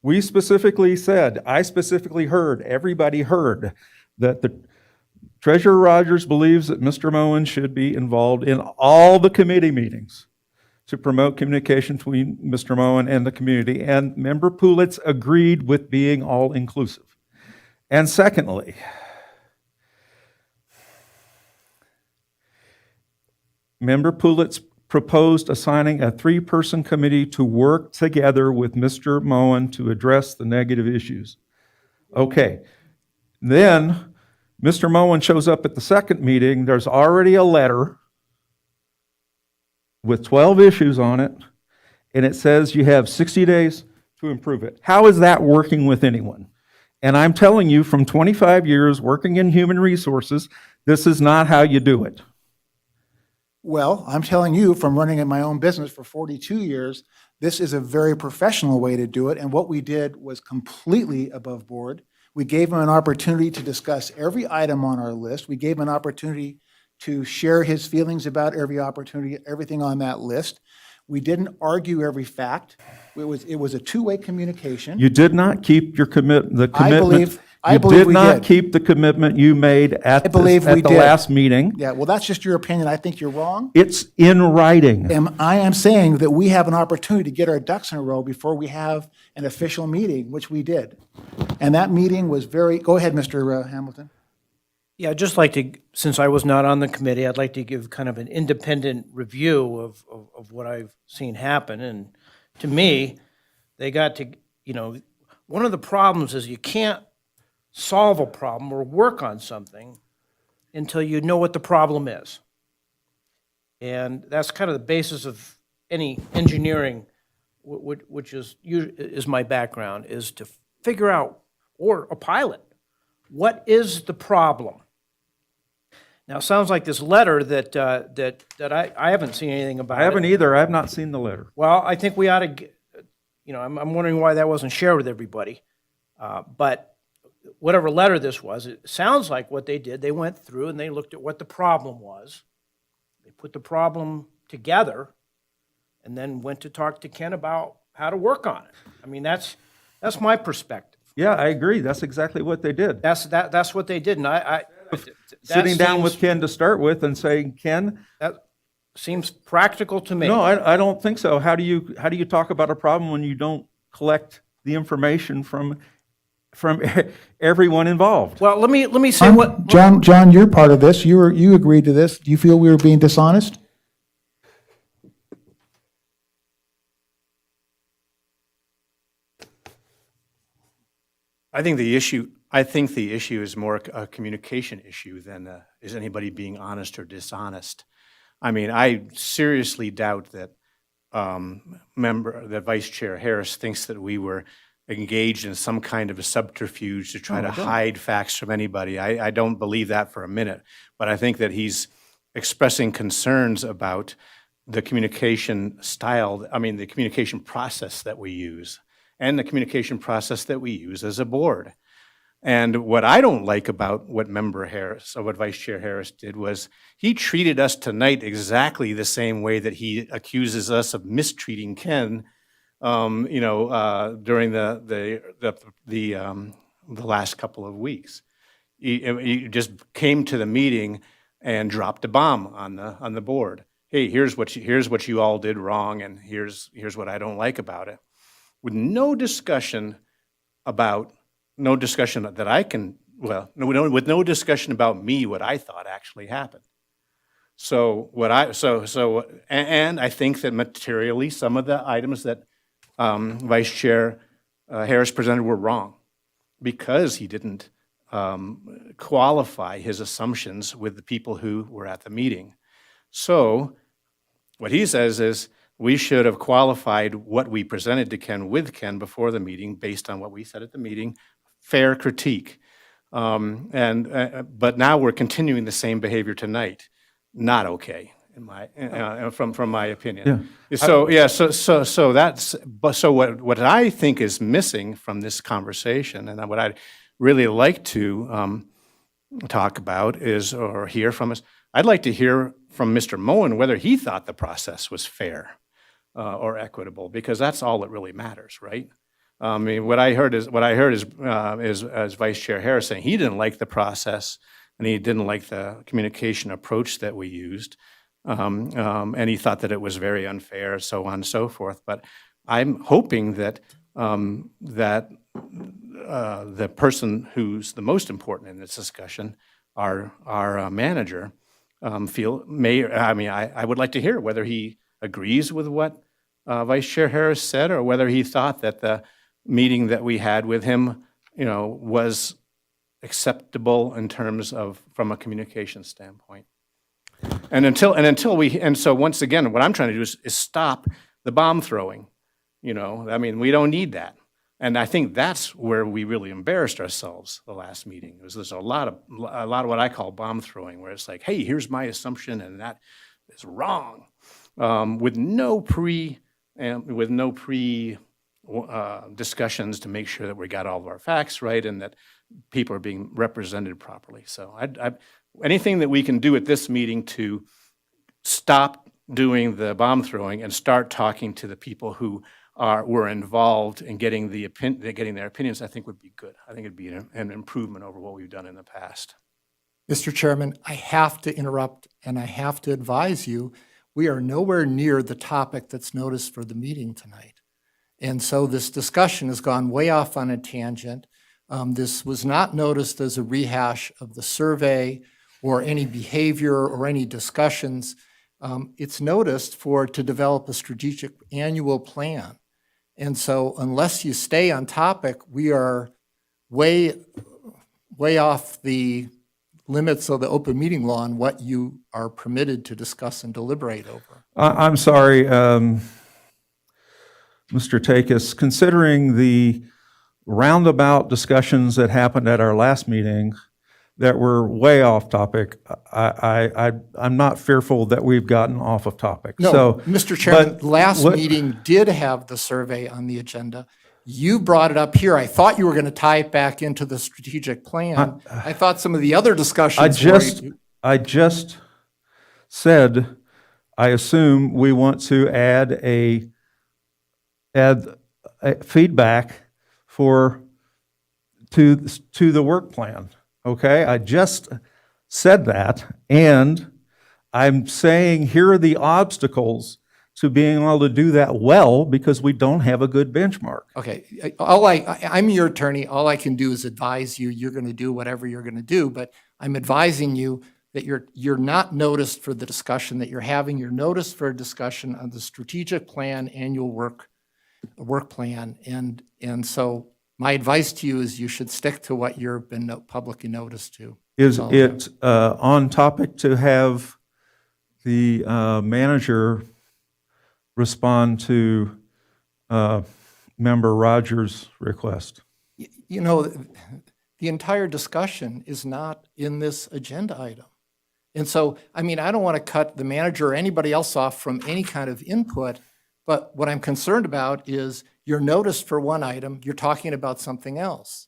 We specifically said, I specifically heard, everybody heard, that the Treasurer Rogers believes that Mr. Mullen should be involved in all the committee meetings to promote communication between Mr. Mullen and the community, and Member Pulitz agreed with being all-inclusive. And secondly, Member Pulitz proposed assigning a 3-person committee to work together with Mr. Mullen to address the negative issues. Okay, then Mr. Mullen shows up at the second meeting. There's already a letter with 12 issues on it, and it says you have 60 days to improve it. How is that working with anyone? And I'm telling you, from 25 years working in human resources, this is not how you do it. Well, I'm telling you, from running in my own business for 42 years, this is a very professional way to do it, and what we did was completely above board. We gave him an opportunity to discuss every item on our list. We gave him an opportunity to share his feelings about everything on that list. We didn't argue every fact. It was a two-way communication. You did not keep your the I commitment. believe You did we not did. keep the commitment you made at the believe we did. last meeting. Yeah, well, that's just your opinion. I think you're wrong. It's in writing. And I am saying that we have an opportunity to get our ducks in a row before we have an official meeting, which we did. And that meeting was go ahead, Mr. Hamilton. Yeah, I'd just like to, since I was not on the committee, I'd like to give kind of an independent review of what I've seen happen. And to me, they got to, one of the problems is you can't solve a problem or work on something until you know what the problem is. And that's kind of the basis of any engineering, which is my background, is to figure out, or a pilot, what is the problem? Now, it sounds like this letter that I haven't seen anything about. I haven't either. I have not seen the letter. Well, I think we ought to, I'm wondering why that wasn't shared with everybody. But whatever letter this was, it sounds like what they did, they went through and they looked at what the problem was. They put the problem together and then went to talk to Ken about how to work on it. I mean, that's my perspective. Yeah, I agree. That's exactly what they did. That's what they did, and Sitting down with Ken to start with and saying, Ken, that seems practical to me. no, I don't think so. How do you talk about a problem when you don't collect the information from everyone involved? Well, let me say what John, you're part of this. You agreed to this. Do you feel we were being dishonest? I think the issue is more a communication issue than is anybody being honest or dishonest. I mean, I seriously doubt that that Vice Chair Harris thinks that we were engaged in some kind of a subterfuge to try to hide facts from anybody. I don't believe that for a minute, but I think that he's expressing concerns about the communication style, the communication process that we use, and the communication process that we use as a board. And what I don't like about what Member Harris, or what Vice Chair Harris did, was he treated us tonight exactly the same way that he accuses us of mistreating Ken, during the last couple of weeks. He just came to the meeting and dropped a bomb on the board. Hey, here's what you all did wrong, and here's what I don't like about it. With no discussion that I can, with no discussion about me, what I thought actually happened. And I think that materially, some of the items that Vice Chair Harris presented were wrong because he didn't qualify his assumptions with the people who were at the meeting. So what he says is, we should have qualified what we presented to Ken with Ken before the meeting based on what we said at the meeting. Fair critique. But now we're continuing the same behavior tonight. Not okay, from my opinion. Yeah. So what I think is missing from this conversation, and what I'd really like to talk about is, or hear from us, I'd like to hear from Mr. Moen whether he thought the process was fair. Or equitable, because that's all that really matters, right? What I heard is Vice Chair Harris saying he didn't like the process and he didn't like the communication approach that we used, and he thought that it was very unfair, so on and so forth. But I'm hoping that the person who's the most important in this discussion, our manager, I would like to hear whether he agrees with what Vice Chair Harris said, or whether he thought that the meeting that we had with him, was acceptable in terms of, from a communication standpoint. So once again, what I'm trying to do is stop the bomb throwing. We don't need that. And I think that's where we really embarrassed ourselves the last meeting. There's a lot of what I call bomb throwing, where it's like, hey, here's my assumption, and that is wrong, with no pre discussions to make sure that we got all of our facts right and that people are being represented properly. So anything that we can do at this meeting to stop doing the bomb throwing and start talking to the people who were involved in getting their opinions, I think would be good. I think it'd be an improvement over what we've done in the past. Mr. Chairman, I have to interrupt and I have to advise you, we are nowhere near the topic that's noticed for the meeting tonight. And so this discussion has gone way off on a tangent. This was not noticed as a rehash of the survey or any behavior or any discussions. It's noticed to develop a strategic annual plan. And so unless you stay on topic, we are way off the limits of the open meeting law on what you are permitted to discuss and deliberate over. I'm sorry, Mr. Takis, considering the roundabout discussions that happened at our last meeting that were way off topic, I'm not fearful that we've gotten off of topic. No, So, Mr. Chairman, but last what- meeting did have the survey on the agenda. You brought it up here. I thought you were going to tie it back into the strategic plan. I thought some of the other discussions I just said, I assume we want to add a feedback to the work plan. Okay, I just said that, and I'm saying here are the obstacles to being able to do that well because we don't have a good benchmark. Okay, I'm your attorney. All I can do is advise you. You're going to do whatever you're going to do, but I'm advising you that you're not noticed for the discussion that you're having. You're noticed for a discussion on the strategic plan, annual work plan, and so my advice to you is you should stick to what you've been publicly noticed to. Is So- it on topic to have the manager respond to Member Rogers' request? You know, the entire discussion is not in this agenda item. And so, I mean, I don't want to cut the manager or anybody else off from any kind of input, but what I'm concerned about is you're noticed for one item, you're talking about something else.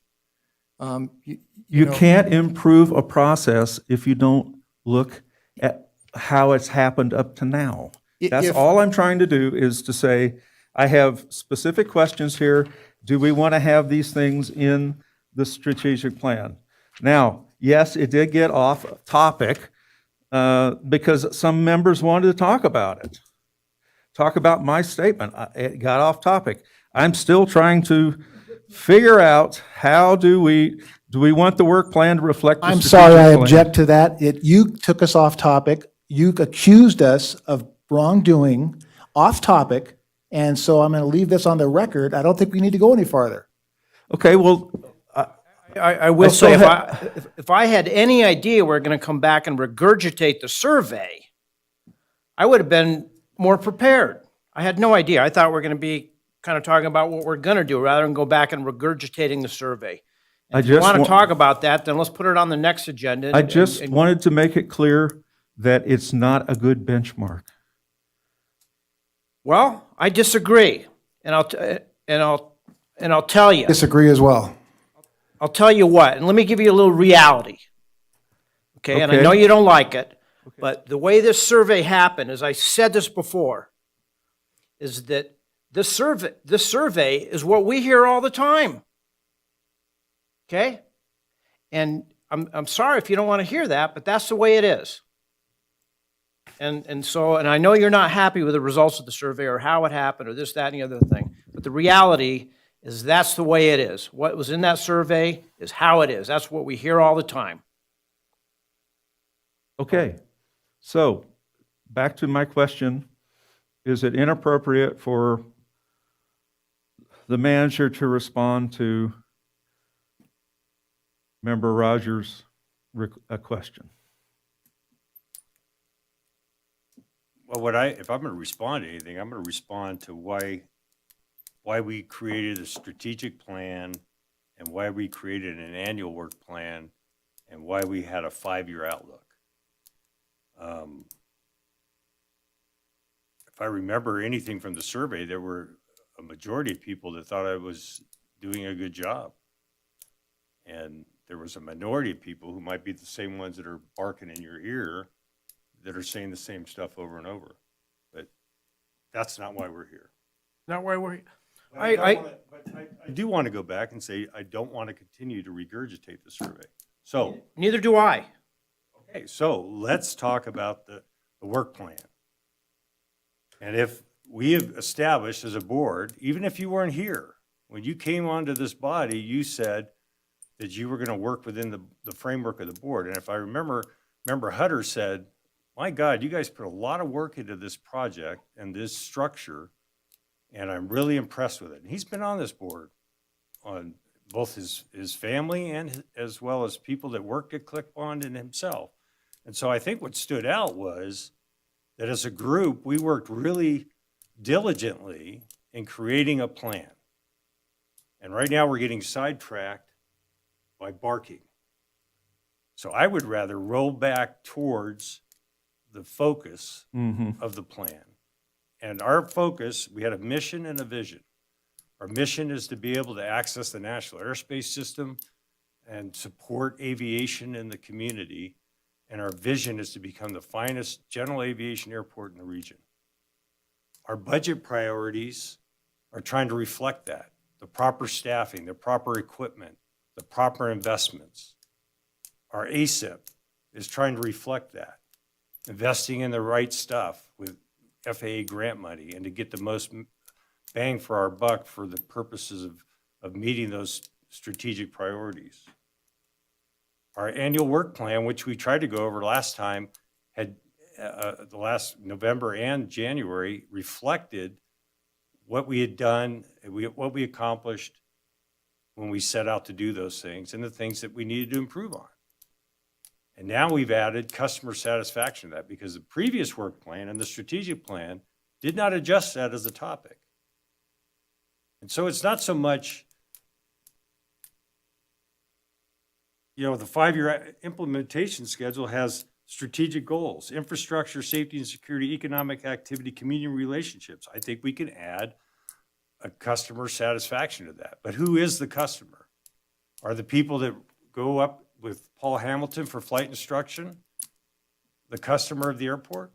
You know, can't improve a process if you don't look at how it's happened up to now. That's if- all I'm trying to do is to say, I have specific questions here. Do we want to have these things in the strategic plan? Now, yes, it did get off topic because some members wanted to talk about it. Talk about my statement. It got off topic. I'm still trying to figure out how do we want the work plan to reflect the I'm strategic sorry, I plan? object to that. You took us off topic. You accused us of wrongdoing, off topic, and so I'm going to leave this on the record. I don't think we need to go any farther. Okay, well, I will still say, ha- if I had any idea we're going to come back and regurgitate the survey, I would have been more prepared. I had no idea. I thought we were going to be kind of talking about what we're going to do rather than go back and regurgitating the survey. I If you just want to wa- talk about that, then let's put it on the next agenda. I just wanted to make it clear that it's not a good benchmark. Well, I disagree, and I'll tell you. Disagree as well. I'll tell you what, and let me give you a little reality. Okay, and I Okay. know you don't like it, but the way this survey happened, as I said this before, is that this survey is what we hear all the time. Okay? And I'm sorry if you don't want to hear that, but that's the way it is. And so I know you're not happy with the results of the survey or how it happened or this, that, and the other thing, but the reality is that's the way it is. What was in that survey is how it is. That's what we hear all the time. Okay, so back to my question. Is it inappropriate for the manager to respond to Member Rogers' a question? Well, if I'm going to respond to anything, I'm going to respond to why why we created a strategic plan and why we created an annual work plan and why we had a 5-year outlook. If I remember anything from the survey, there were a majority of people that thought I was doing a good job. And there was a minority of people who might be the same ones that are barking in your ear that are saying the same stuff over and over. But that's not why we're here. Not why we're, But I do want to go back and say, I don't want to continue to regurgitate the survey. So, neither do I. okay, so let's talk about the work plan. And if we have established as a board, even if you weren't here, when you came onto this body, you said that you were going to work within the framework of the board. And if I remember Hutter said, my God, you guys put a lot of work into this project and this structure, and I'm really impressed with it. And he's been on this board on both his family and as well as people that worked at ClickBond and himself. And so I think what stood out was that as a group, we worked really diligently in creating a plan. And right now we're getting sidetracked by barking. So I would rather roll back towards the focus of the plan. And our focus, we had a mission and a vision. Our mission is to be able to access the national airspace system and support aviation in the community. And our vision is to become the finest general aviation airport in the region. Our budget priorities are trying to reflect that. The proper staffing, the proper equipment, the proper investments. Our ASIP is trying to reflect that. Investing in the right stuff with FAA grant money and to get the most bang for our buck for the purposes of meeting those strategic priorities. Our annual work plan, which we tried to go over last time, had the last November and January reflected what we had done, what we accomplished when we set out to do those things and the things that we needed to improve on. And now we've added customer satisfaction to that because the previous work plan and the strategic plan did not adjust that as a topic. And so it's not so much, the 5-year implementation schedule has strategic goals, infrastructure, safety and security, economic activity, community relationships. I think we can add a customer satisfaction to that. But who is the customer? Are the people that go up with Paul Hamilton for flight instruction the customer of the airport?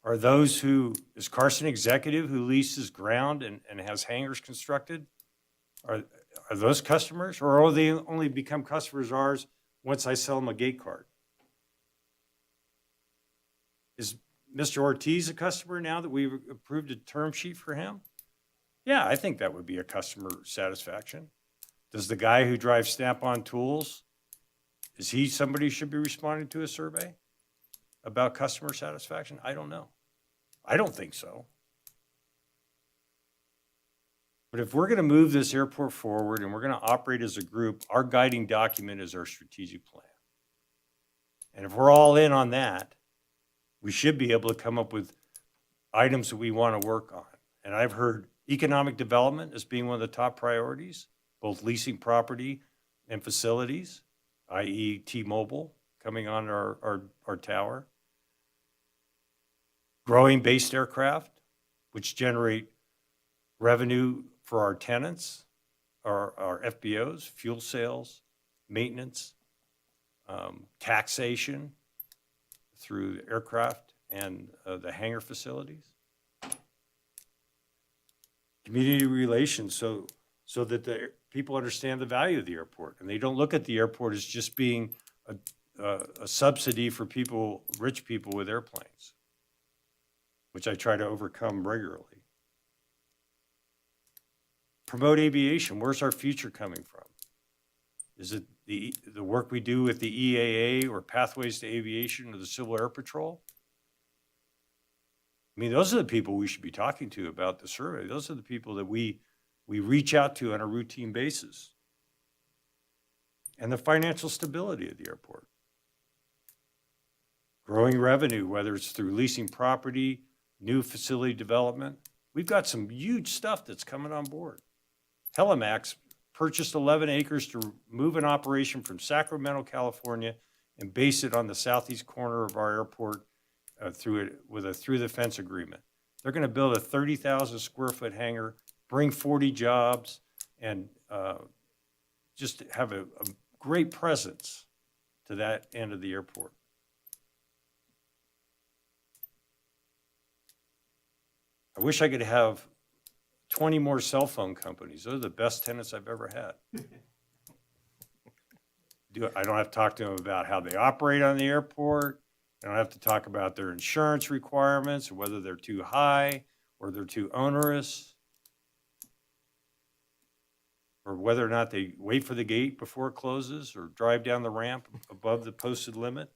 Are those is Carson executive who leases ground and has hangars constructed? Are those customers, or will they only become customers of ours once I sell them a gate card? Is Mr. Ortiz a customer now that we've approved a term sheet for him? Yeah, I think that would be a customer satisfaction. Does the guy who drives Snap-on tools, is he somebody who should be responding to a survey about customer satisfaction? I don't know. I don't think so. But if we're going to move this airport forward and we're going to operate as a group, our guiding document is our strategic plan. And if we're all in on that, we should be able to come up with items that we want to work on. And I've heard economic development as being one of the top priorities, both leasing property and facilities, i.e. T-Mobile coming on our tower. Growing based aircraft, which generate revenue for our tenants, our FBOs, fuel sales, maintenance, taxation through aircraft and the hangar facilities. Community relations, so that the people understand the value of the airport and they don't look at the airport as just being a subsidy for people, rich people with airplanes, which I try to overcome regularly. Promote aviation. Where's our future coming from? Is it the work we do with the EAA or Pathways to Aviation or the Civil Air Patrol? I mean, those are the people we should be talking to about the survey. Those are the people that we reach out to on a routine basis. And the financial stability of the airport. Growing revenue, whether it's through leasing property, new facility development, We've got some huge stuff that's coming on board. Telemax purchased 11 acres to move an operation from Sacramento, California, and base it on the southeast corner of our airport with a through-the-fence agreement. They're going to build a 30,000 square foot hangar, bring 40 jobs, and just have a great presence to that end of the airport. I wish I could have 20 more cell phone companies. Those are the best tenants I've ever had. I don't have to talk to them about how they operate on the airport. I don't have to talk about their insurance requirements, or whether they're too high or they're too onerous, or whether or not they wait for the gate before it closes or drive down the ramp above the posted limit.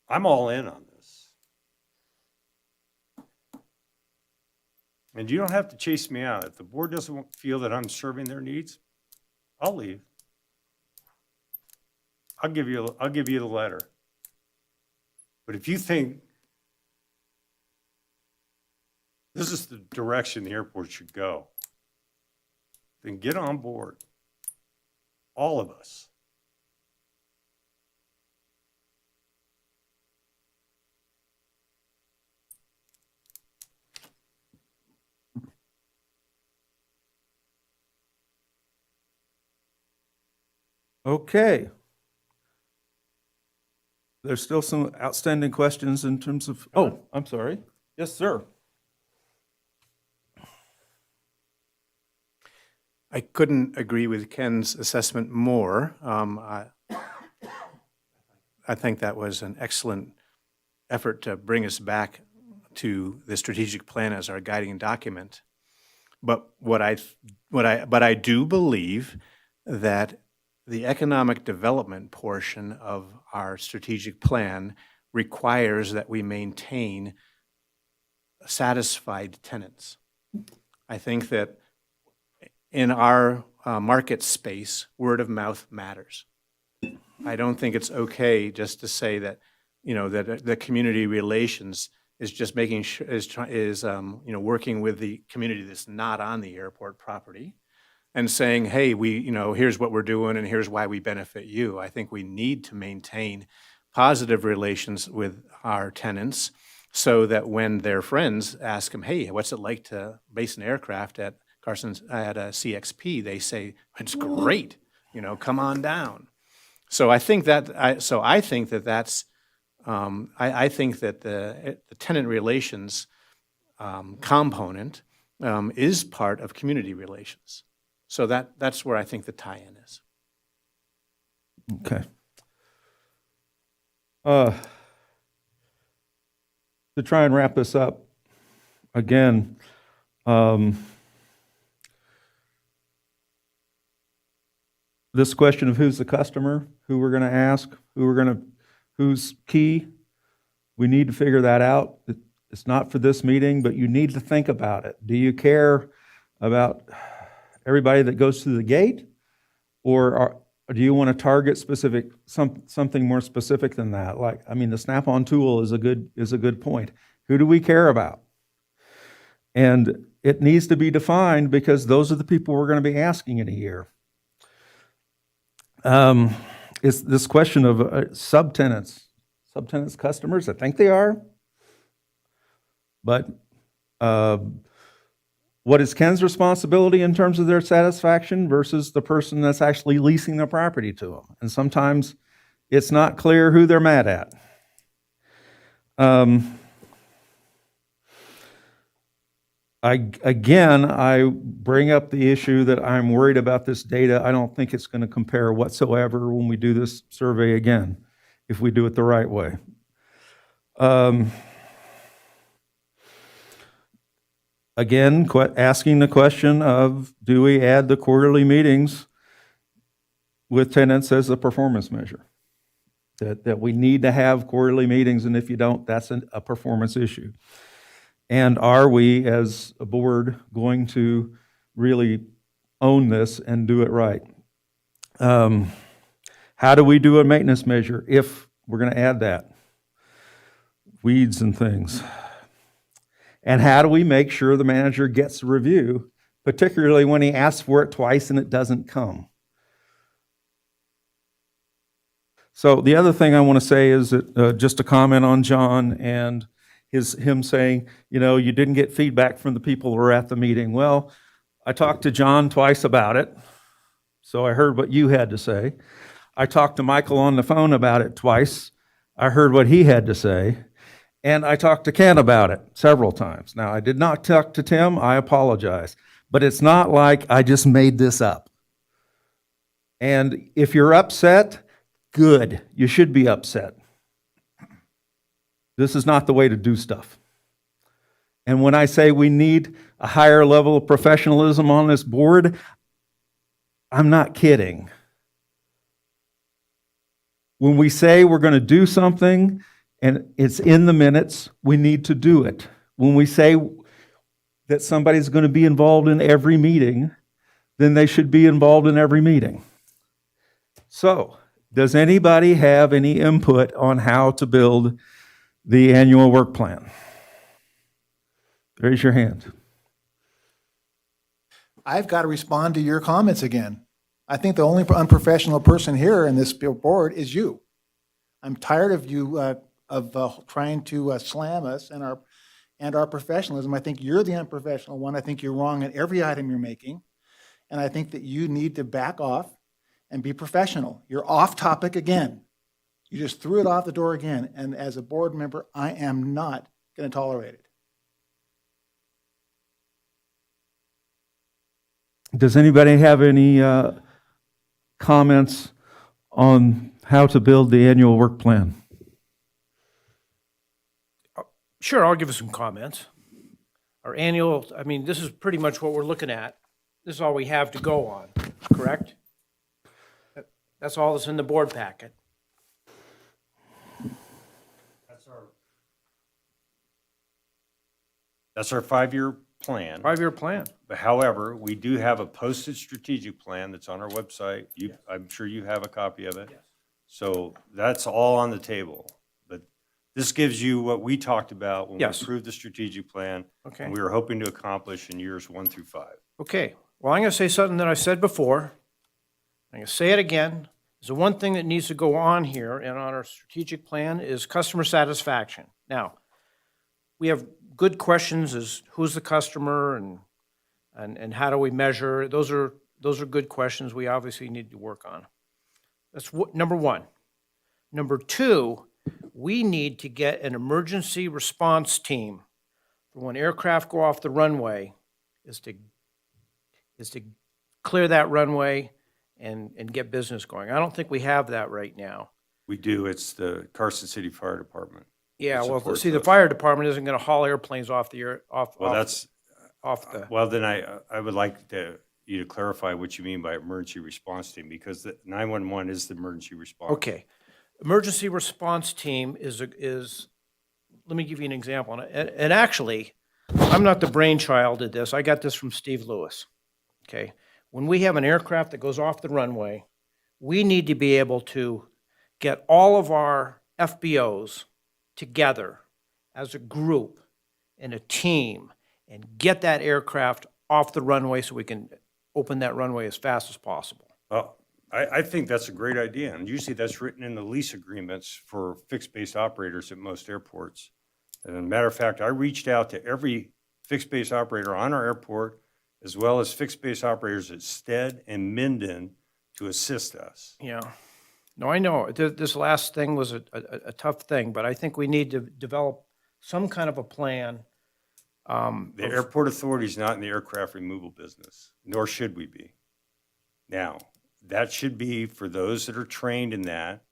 I'm all in on this. And you don't have to chase me out. If the board doesn't feel that I'm serving their needs, I'll leave. I'll give you the letter. But if you think this is the direction the airport should go, then get on board. All of us. Okay. There's still some outstanding questions in terms of, oh, I'm sorry. Yes, sir. I couldn't agree with Ken's assessment more. I think that was an excellent effort to bring us back to the strategic plan as our guiding document. But I do believe that the economic development portion of our strategic plan requires that we maintain satisfied tenants. I think that in our market space, word of mouth matters. I don't think it's okay just to say that, that the community relations is just making sure is working with the community that's not on the airport property and saying, hey, here's what we're doing and here's why we benefit you. I think we need to maintain positive relations with our tenants so that when their friends ask them, hey, what's it like to base an aircraft at a CXP, they say, it's great, come on down. So I think that the tenant relations component is part of community relations. So that's where I think the tie-in is. Okay. To try and wrap this up, again, this question of who's the customer, who we're going to ask, who's key, we need to figure that out. It's not for this meeting, but you need to think about it. Do you care about everybody that goes through the gate, or do you want to target something more specific than that? The Snap-on tool is a good point. Who do we care about? And it needs to be defined because those are the people we're going to be asking in a year. Is this question of subtenants customers? I think they are. But what is Ken's responsibility in terms of their satisfaction versus the person that's actually leasing the property to them? And sometimes it's not clear who they're mad at. I bring up the issue that I'm worried about this data. I don't think it's going to compare whatsoever when we do this survey again, if we do it the right way. Again, asking the question of, do we add the quarterly meetings with tenants as a performance measure? That we need to have quarterly meetings, and if you don't, that's a performance issue. And are we, as a board, going to really own this and do it right? How do we do a maintenance measure? If We're going to add that. Weeds and things. And how do we make sure the manager gets a review, particularly when he asks for it twice and it doesn't come? So the other thing I want to say is that, just a comment on John and him saying, you didn't get feedback from the people who were at the meeting. Well, I talked to John twice about it, so I heard what you had to say. I talked to Michael on the phone about it twice. I heard what he had to say. And I talked to Ken about it several times. Now, I did not talk to Tim. I apologize. But it's not like I just made this up. And if you're upset, good. You should be upset. This is not the way to do stuff. And when I say we need a higher level of professionalism on this board, I'm not kidding. When we say we're going to do something and it's in the minutes, we need to do it. When we say that somebody's going to be involved in every meeting, then they should be involved in every meeting. So, does anybody have any input on how to build the annual work plan? Raise your hand. I've got to respond to your comments again. I think the only unprofessional person here in this board is you. I'm tired of you trying to slam us and our professionalism. I think you're the unprofessional one. I think you're wrong at every item you're making. And I think that you need to back off and be professional. You're off topic again. You just threw it off the door again. And as a board member, I am not going to tolerate it. Does anybody have any comments on how to build the annual work plan? Sure, I'll give you some comments. Our annual, this is pretty much what we're looking at. This is all we have to go on, correct? That's all that's in the board packet. That's our 5-year plan. 5-year plan. But however, we do have a posted strategic plan that's on our website. I'm sure you have a copy of it. So that's all on the table. But this gives you what we talked about when we Yes. approved the strategic plan. Okay. And we were hoping to accomplish in years 1 through 5. Okay, well, I'm going to say something that I said before. I'm going to say it again. The one thing that needs to go on here and on our strategic plan is customer satisfaction. Now, we have good questions as who's the customer and how do we measure? Those are good questions we obviously need to work on. That's number one. Number two, we need to get an emergency response team for when aircraft go off the runway is to clear that runway and get business going. I don't think we have that right now. We do. It's the Carson City Fire Department. Yeah, That well, supports see, the us. fire department isn't gonna haul airplanes off the air, off the, Well, then I would like you to clarify what you mean by emergency response team, because the 911 is the emergency response. okay. Emergency response team is, let me give you an example. And actually, I'm not the brainchild of this. I got this from Steve Lewis. Okay? When we have an aircraft that goes off the runway, we need to be able to get all of our FBOs together as a group and a team and get that aircraft off the runway so we can open that runway as fast as possible. Well, I think that's a great idea, and usually that's written in the lease agreements for fixed-base operators at most airports. And as a matter of fact, I reached out to every fixed-base operator on our airport, as well as fixed-base operators at Stead and Minden to assist us. Yeah. No, I know. This last thing was a tough thing, but I think we need to develop some kind of a plan. The airport authority is not in the aircraft removal business, nor should we be. Now, that should be for those that are trained in that,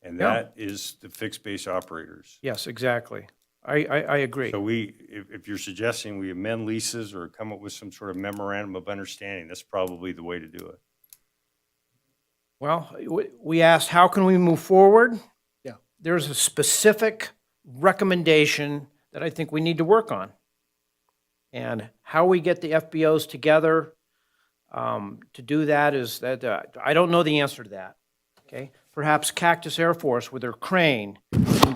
and Yeah. that is the fixed-base operators. Yes, exactly. I agree. So if you're suggesting we amend leases or come up with some sort of memorandum of understanding, that's probably the way to do it. Well, we asked, how can we move forward? Yeah. There's a specific recommendation that I think we need to work on. And how we get the FBOs together to do that is that, I don't know the answer to that, okay? perhaps Cactus Air Force with their crane can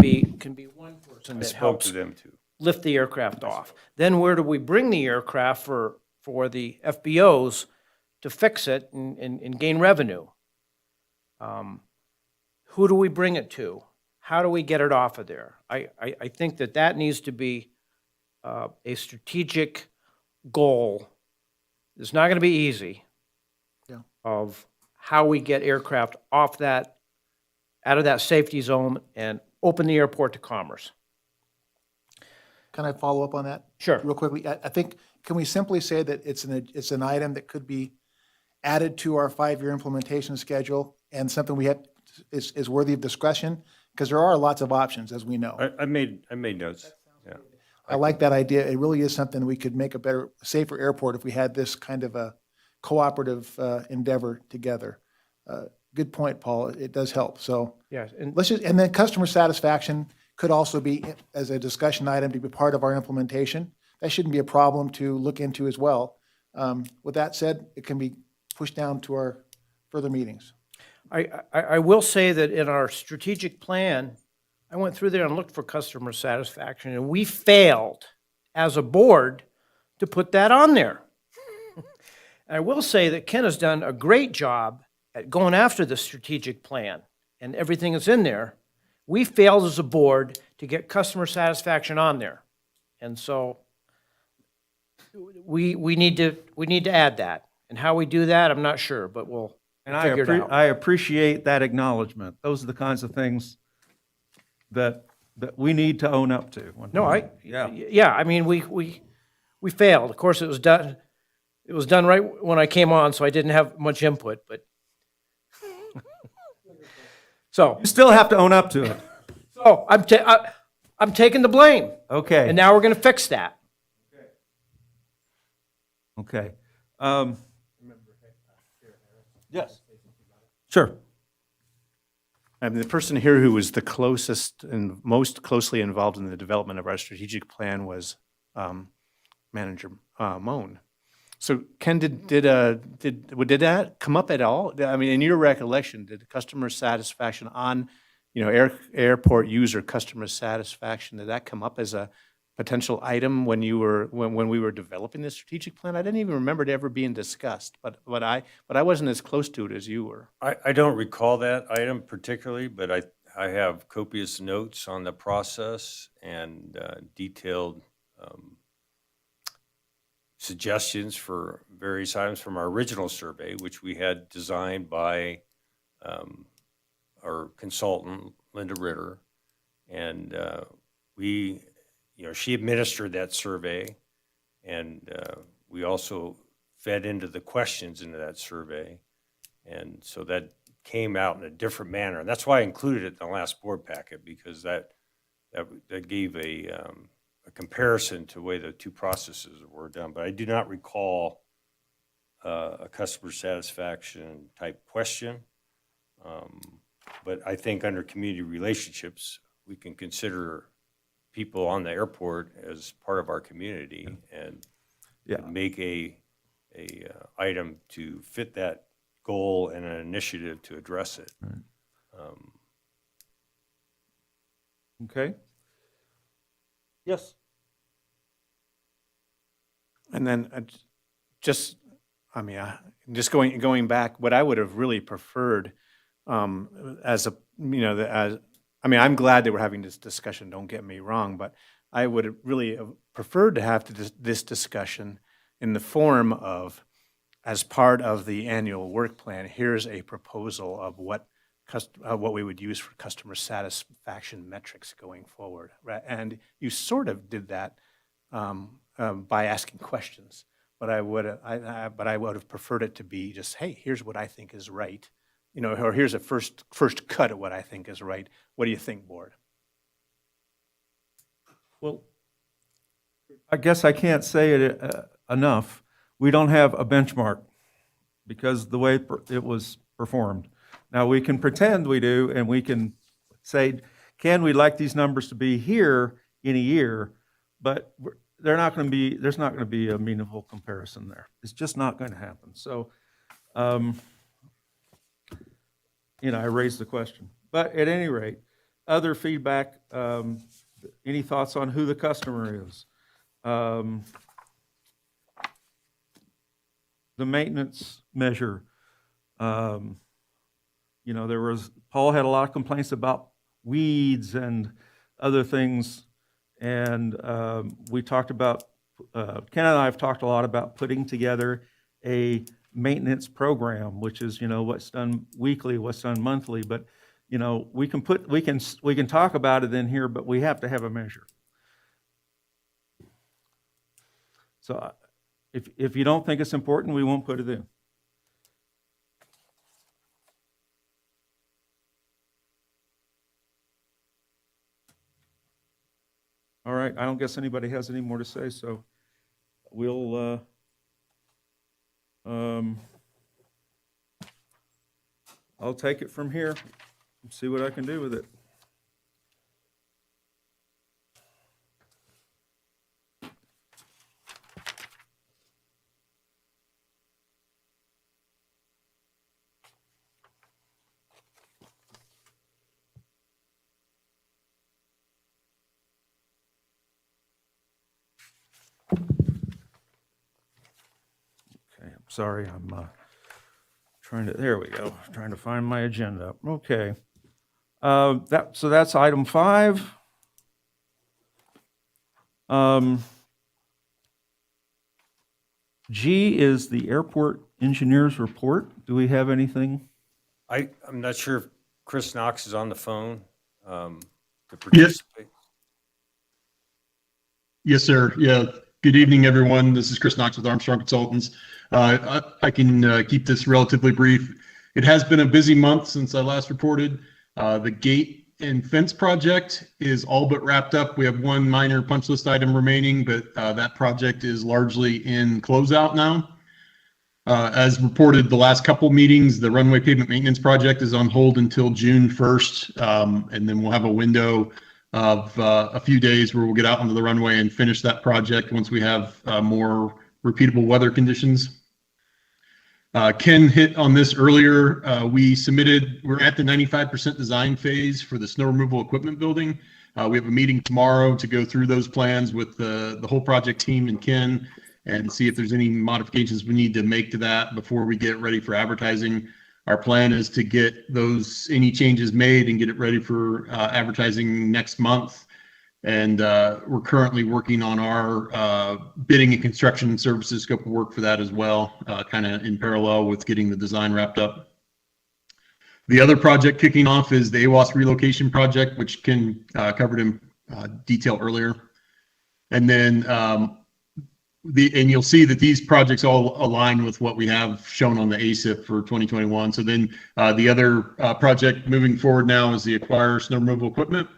be one person I that spoke helps to them too. lift the aircraft off. Then where do we bring the aircraft for the FBOs to fix it and gain revenue? Who do we bring it to? How do we get it off of there? I think that needs to be a strategic goal. It's not going to be easy. Yeah. Of how we get aircraft off that, out of that safety zone and open the airport to commerce. Can I follow up on that? Sure. Real quickly, I think, can we simply say that it's an item that could be added to our 5-year implementation schedule and something we have, is worthy of discussion? Because there are lots of options, as we know. I made notes, yeah. I like that idea. It really is something we could make a better, safer airport if we had this kind of a cooperative endeavor together. Good point, Paul. It does help. So Yes, and and then customer satisfaction could also be as a discussion item to be part of our implementation. That shouldn't be a problem to look into as well. With that said, it can be pushed down to our further meetings. I will say that in our strategic plan, I went through there and looked for customer satisfaction, and we failed as a board to put that on there. And I will say that Ken has done a great job at going after the strategic plan and everything that's in there. We failed as a board to get customer satisfaction on there. And so we need to add that. And how we do that, I'm not sure, but we'll And figure it out. I appreciate that acknowledgement. Those are the kinds of things that we need to own up to. No, Yeah. yeah, I mean, we failed. Of course, it was done right when I came on, so I didn't have much input, but. So, You still have to own up to it. I'm taking the blame, Okay. and now we're gonna fix that. Okay. Yes. Sure. The person here who was the closest and most closely involved in the development of our strategic plan was Manager Moan. So Ken, did that come up at all? I mean, in your recollection, did customer satisfaction on, airport user customer satisfaction, did that come up as a potential item when we were developing the strategic plan? I didn't even remember it ever being discussed, but I wasn't as close to it as you were. I don't recall that item particularly, but I have copious notes on the process and detailed suggestions for various items from our original survey, which we had designed by our consultant, Linda Ritter. And she administered that survey, and we also fed into the questions into that survey. And so that came out in a different manner. And that's why I included it in the last board packet, because that gave a comparison to the way the two processes were done. But I do not recall a customer satisfaction type question. But I think under community relationships, we can consider people on the airport as part of our community and make a item to fit that goal and an initiative to address it. Okay. Yes. And then just going back, what I would have really preferred I'm glad that we're having this discussion, don't get me wrong, but I would have really preferred to have this discussion in the form of, as part of the annual work plan, here's a proposal of what we would use for customer satisfaction metrics going forward. Right? And you sort of did that by asking questions, but I would have preferred it to be just, hey, here's what I think is right. Or here's a first cut at what I think is right. What do you think, board? Well, I guess I can't say it enough. We don't have a benchmark because the way it was performed. Now, we can pretend we do, and we can say, can we like these numbers to be here in a year? But there's not going to be a meaningful comparison there. It's just not going to happen. So, I raised the question. But at any rate, other feedback, any thoughts on who the customer is? The maintenance measure, Paul had a lot of complaints about weeds and other things. And we talked about, Ken and I have talked a lot about putting together a maintenance program, which is, what's done weekly, what's done monthly. But, we can talk about it in here, but we have to have a measure. So if you don't think it's important, we won't put it in. All right, I don't guess anybody has any more to say, so we'll, I'll take it from here and see what I can do with it. Okay, I'm sorry, I'm there we go, trying to find my agenda. Okay. So that's item 5. G is the airport engineer's report. Do we have anything? I'm not sure if Chris Knox is on the phone to participate. Yes, sir. Yeah. Good evening, everyone. This is Chris Knox with Armstrong Consultants. I can keep this relatively brief. It has been a busy month since I last reported. The gate and fence project is all but wrapped up. We have one minor punch list item remaining, but that project is largely in closeout now. As reported the last couple meetings, the runway pavement maintenance project is on hold until June 1st, and then we'll have a window of a few days where we'll get out onto the runway and finish that project once we have more repeatable weather conditions. Ken hit on this earlier. We're at the 95% design phase for the snow removal equipment building. We have a meeting tomorrow to go through those plans with the whole project team and Ken and see if there's any modifications we need to make to that before we get ready for advertising. Our plan is to get any changes made and get it ready for advertising next month. And we're currently working on our bidding and construction services scope of work for that as well, kind of in parallel with getting the design wrapped up. The other project kicking off is the AWAS relocation project, which Ken covered in detail earlier. And then and you'll see that these projects all align with what we have shown on the ASIP for 2021. So then the other project moving forward now is the acquire snow removal equipment.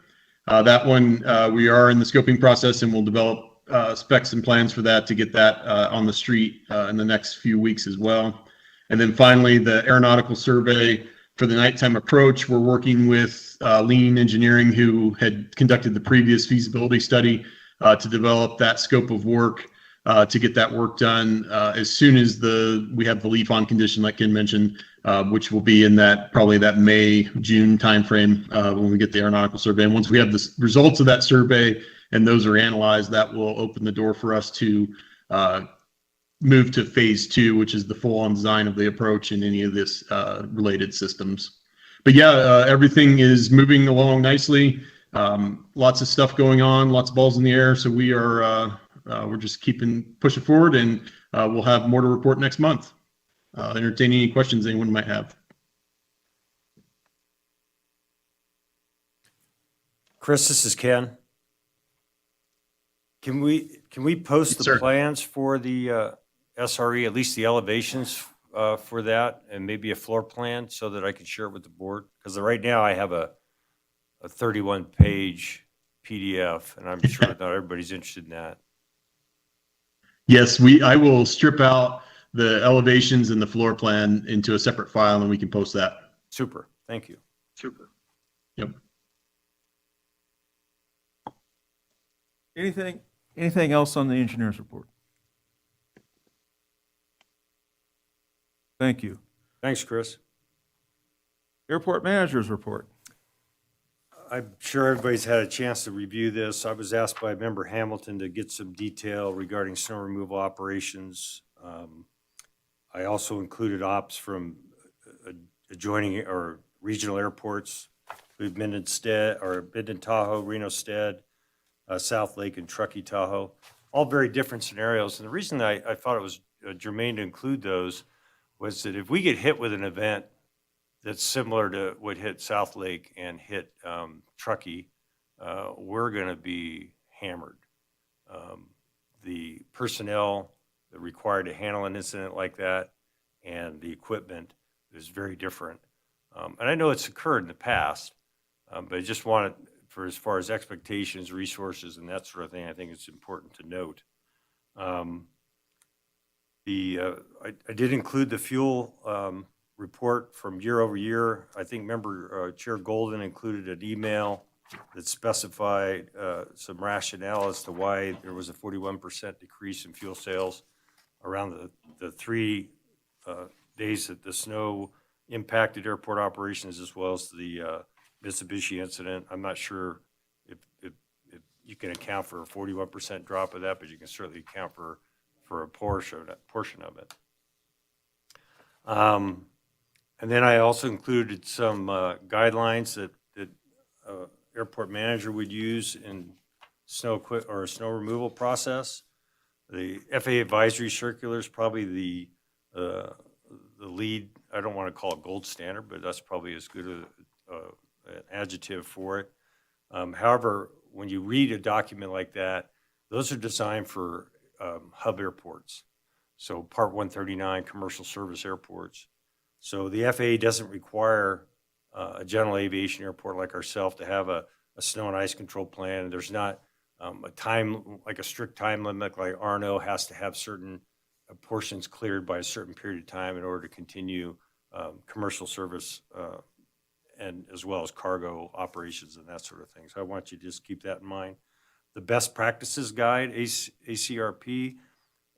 That one, we are in the scoping process and we'll develop specs and plans for that to get that on the street in the next few weeks as well. And then finally, the aeronautical survey for the nighttime approach. We're working with Lean Engineering, who had conducted the previous feasibility study to develop that scope of work to get that work done as soon as we have the leaf on condition, like Ken mentioned, which will be in probably that May, June timeframe when we get the aeronautical survey. And once we have the results of that survey and those are analyzed, that will open the door for us to move to phase 2, which is the full-on design of the approach and any of this related systems. But yeah, everything is moving along nicely. Lots of stuff going on, lots of balls in the air. So we're just pushing forward, and we'll have more to report next month. Entertain any questions anyone might have. Chris, this is Ken. Can we post the plans for the SRE, at least the elevations for that, and maybe a floor plan so that I can share it with the board? Because right now I have a 31-page PDF, and I'm sure not everybody's interested in that. Yes, I will strip out the elevations and the floor plan into a separate file, and we can post that. Super. Thank you. Super. Yep. Anything else on the engineer's report? Thank you. Thanks, Chris. Airport managers report. I'm sure everybody's had a chance to review this. I was asked by Member Hamilton to get some detail regarding snow removal operations. I also included ops from adjoining or regional airports. We've been in Tahoe, Reno Stead, South Lake, and Truckee Tahoe. All very different scenarios. And the reason I thought it was germane to include those was that if we get hit with an event that's similar to what hit South Lake and hit Truckee, we're going to be hammered. The personnel that required to handle an incident like that and the equipment is very different. And I know it's occurred in the past, but I just wanted, for as far as expectations, resources, and that sort of thing, I think it's important to note. I did include the fuel report from year over year. I think Member Chair Golden included an email that specified some rationale as to why there was a 41% decrease in fuel sales around the 3 days that the snow impacted airport operations, as well as the Mitsubishi incident. I'm not sure if you can account for a 41% drop of that, but you can certainly account for a portion of it. And then I also included some guidelines that airport manager would use in snow removal process. The FAA advisory circular is probably the lead. I don't want to call it gold standard, but that's probably as good an adjective for it. However, when you read a document like that, those are designed for hub airports. So Part 139, commercial service airports. So the FAA doesn't require a general aviation airport like ourselves to have a snow and ice control plan. There's not a strict time limit like Arno has to have certain portions cleared by a certain period of time in order to continue commercial service and as well as cargo operations and that sort of thing. So I want you to just keep that in mind. The best practices guide, ACRP.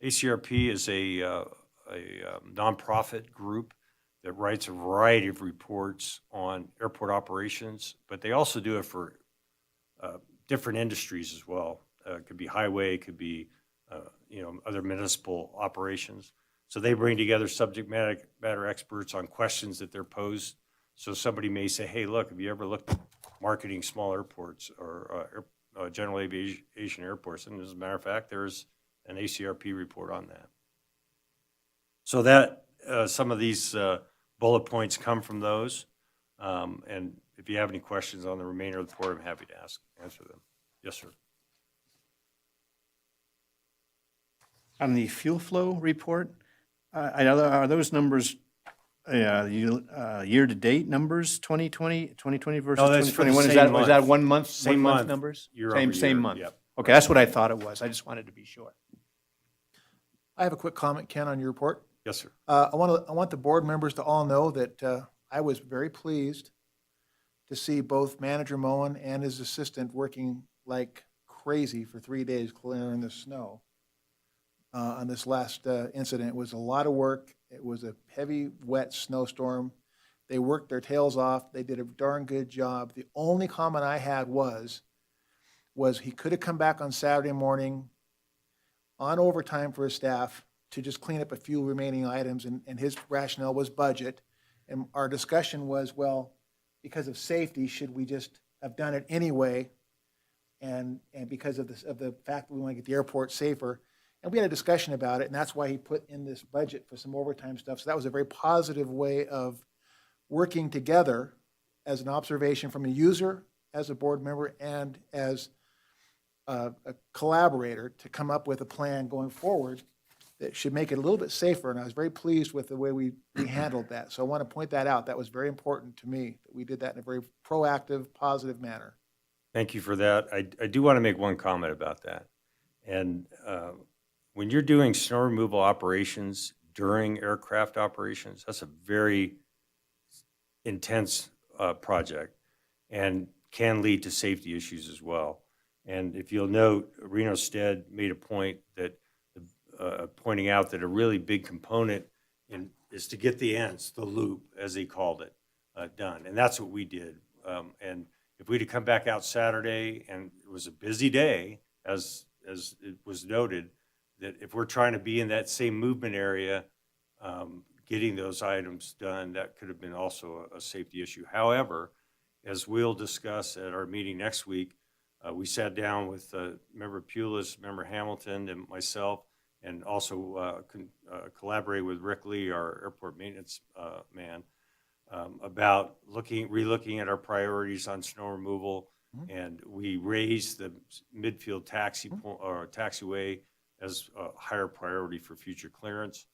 ACRP is a nonprofit group that writes a variety of reports on airport operations, but they also do it for different industries as well. It could be highway, it could be other municipal operations. So they bring together subject matter experts on questions that they're posed. So somebody may say, hey, look, have you ever looked at marketing small airports or general aviation airports? And as a matter of fact, there's an ACRP report on that. So that some of these bullet points come from those. And if you have any questions on the remainder of the report, I'm happy to answer them. Yes, sir. On the fuel flow report, are those numbers year-to-date numbers, 2020 versus No, that's for the 2021? Is same that, was that month. 1 month, Same 1 month month, numbers? year over Same year, month? yep. Okay, that's what I thought it was. I just wanted to be sure. I have a quick comment, Ken, on your report. Yes, sir. I want the board members to all know that I was very pleased to see both Manager Moen and his assistant working like crazy for 3 days clearing the snow on this last incident. It was a lot of work. It was a heavy, wet snowstorm. They worked their tails off. They did a darn good job. The only comment I had was he could have come back on Saturday morning on overtime for his staff to just clean up a few remaining items, and his rationale was budget. And our discussion was, well, because of safety, should we just have done it anyway? And because of the fact that we want to get the airport safer. And we had a discussion about it, and that's why he put in this budget for some overtime stuff. So that was a very positive way of working together as an observation from a user, as a board member, and as a collaborator to come up with a plan going forward that should make it a little bit safer. And I was very pleased with the way we handled that. So I want to point that out. That was very important to me, that we did that in a very proactive, positive manner. Thank you for that. I do want to make one comment about that. And when you're doing snow removal operations during aircraft operations, that's a very intense project and can lead to safety issues as well. And if you'll note, Reno Stead made a point that pointing out that a really big component is to get the ends, the loop, as he called it, done, and that's what we did. And if we'd have come back out Saturday and it was a busy day, as it was noted, that if we're trying to be in that same movement area, getting those items done, that could have been also a safety issue. However, as we'll discuss at our meeting next week, we sat down with Member Pulis, Member Hamilton, and myself, and also collaborate with Rick Lee, our airport maintenance man, about relooking at our priorities on snow removal, and we raised the midfield or taxiway as a higher priority for future clearance.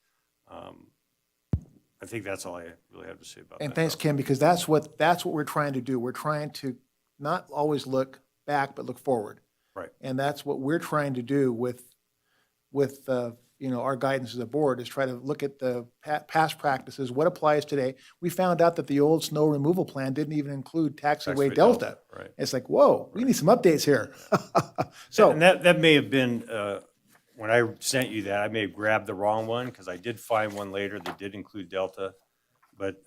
I think that's all I really have to say about that. And thanks, Kim, because that's what we're trying to do. We're trying to not always look back, but look forward. Right. And that's what we're trying to do with our guidance as a board, is try to look at the past practices, what applies today. We found out that the old snow removal plan didn't even include taxiway Taxiway Delta. Delta, right. It's like, whoa, we need some updates here. So, And that may have been, when I sent you that, I may have grabbed the wrong one, because I did find one later that did include Delta. But,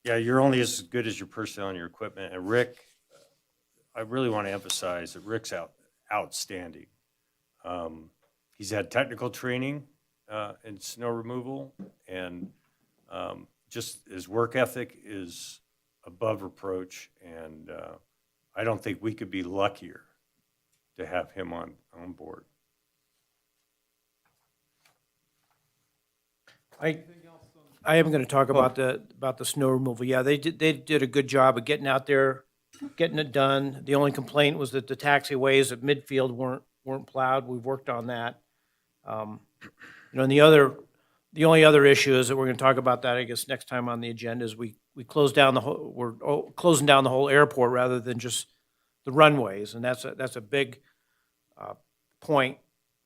yeah, you're only as good as your personnel and your equipment. And Rick, I really want to emphasize that Rick's outstanding. He's had technical training in snow removal, and just his work ethic is above reproach. And I don't think we could be luckier to have him on board. I am going to talk about the snow removal. Yeah, they did a good job of getting out there, getting it done. The only complaint was that the taxiways at midfield weren't plowed. We've worked on that. And the only other issue is that we're going to talk about that, I guess, next time on the agenda, is we closed down we're closing down the whole airport rather than just the runways, and that's a big point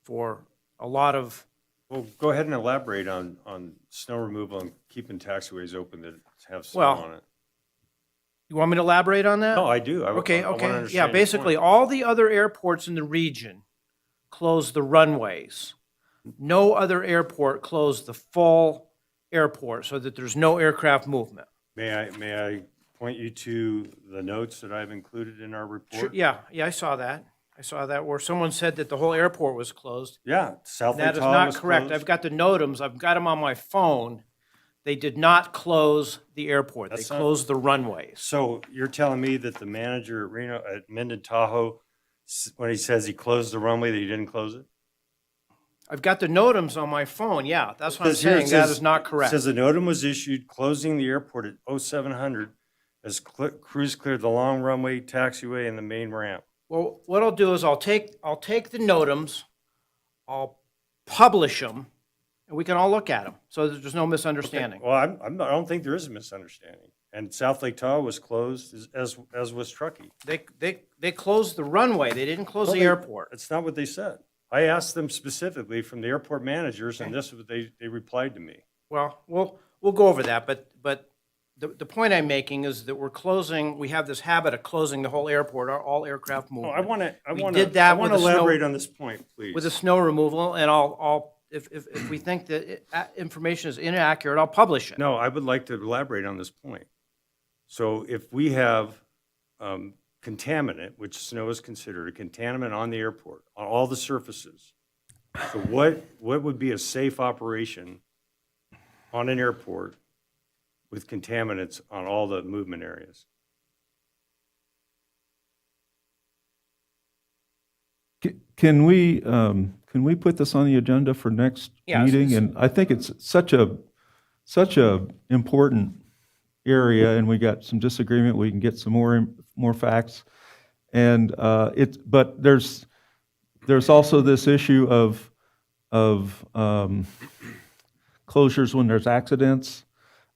for a lot of. Well, go ahead and elaborate on snow removal and keeping taxiways open that have snow Well, on it. You want me to elaborate on that? No, I do. Okay, I wanna okay. understand Yeah, your basically, point. all the other airports in the region closed the runways. No other airport closed the full airport so that there's no aircraft movement. May I point you to the notes that I've included in our report? Sure, yeah, I saw that. I saw that where someone said that the whole airport was closed. Yeah, South Lake That is Tahoe not was correct. closed. I've got the NOTAMs, I've got them on my phone. They did not close the airport. They That's not- closed the runways. So you're telling me that the manager at Minden Tahoe, when he says he closed the runway, that he didn't close it? I've got the NOTAMs on my phone, yeah, that's what I'm Says here, it saying, that says- is not correct. Says a NOTAM was issued closing the airport at 0700 as crews cleared the long runway, taxiway, and the main ramp. Well, what I'll do is I'll take the NOTAMs, I'll publish them, and we can all look at them, so that there's no misunderstanding. Well, I don't think there is a misunderstanding. And South Lake Tahoe was closed as was Truckee. They closed the runway, they didn't close the airport. That's not what they said. I asked them specifically from the airport managers, and this is what they replied to me. Well, we'll go over that, but the point I'm making is that we have this habit of closing the whole airport, all aircraft No, movement. I We want did that to with the snow- elaborate on this point, please. With the snow removal, and if we think that information is inaccurate, I'll publish it. No, I would like to elaborate on this point. So if we have contaminant, which snow is considered a contaminant on the airport, on all the surfaces, so what would be a safe operation on an airport with contaminants on all the movement areas? Can we put this on the agenda for next Yeah, meeting? And I think it's such a important area, and we got some disagreement, we can get some more facts. And but there's also this issue of closures when there's accidents.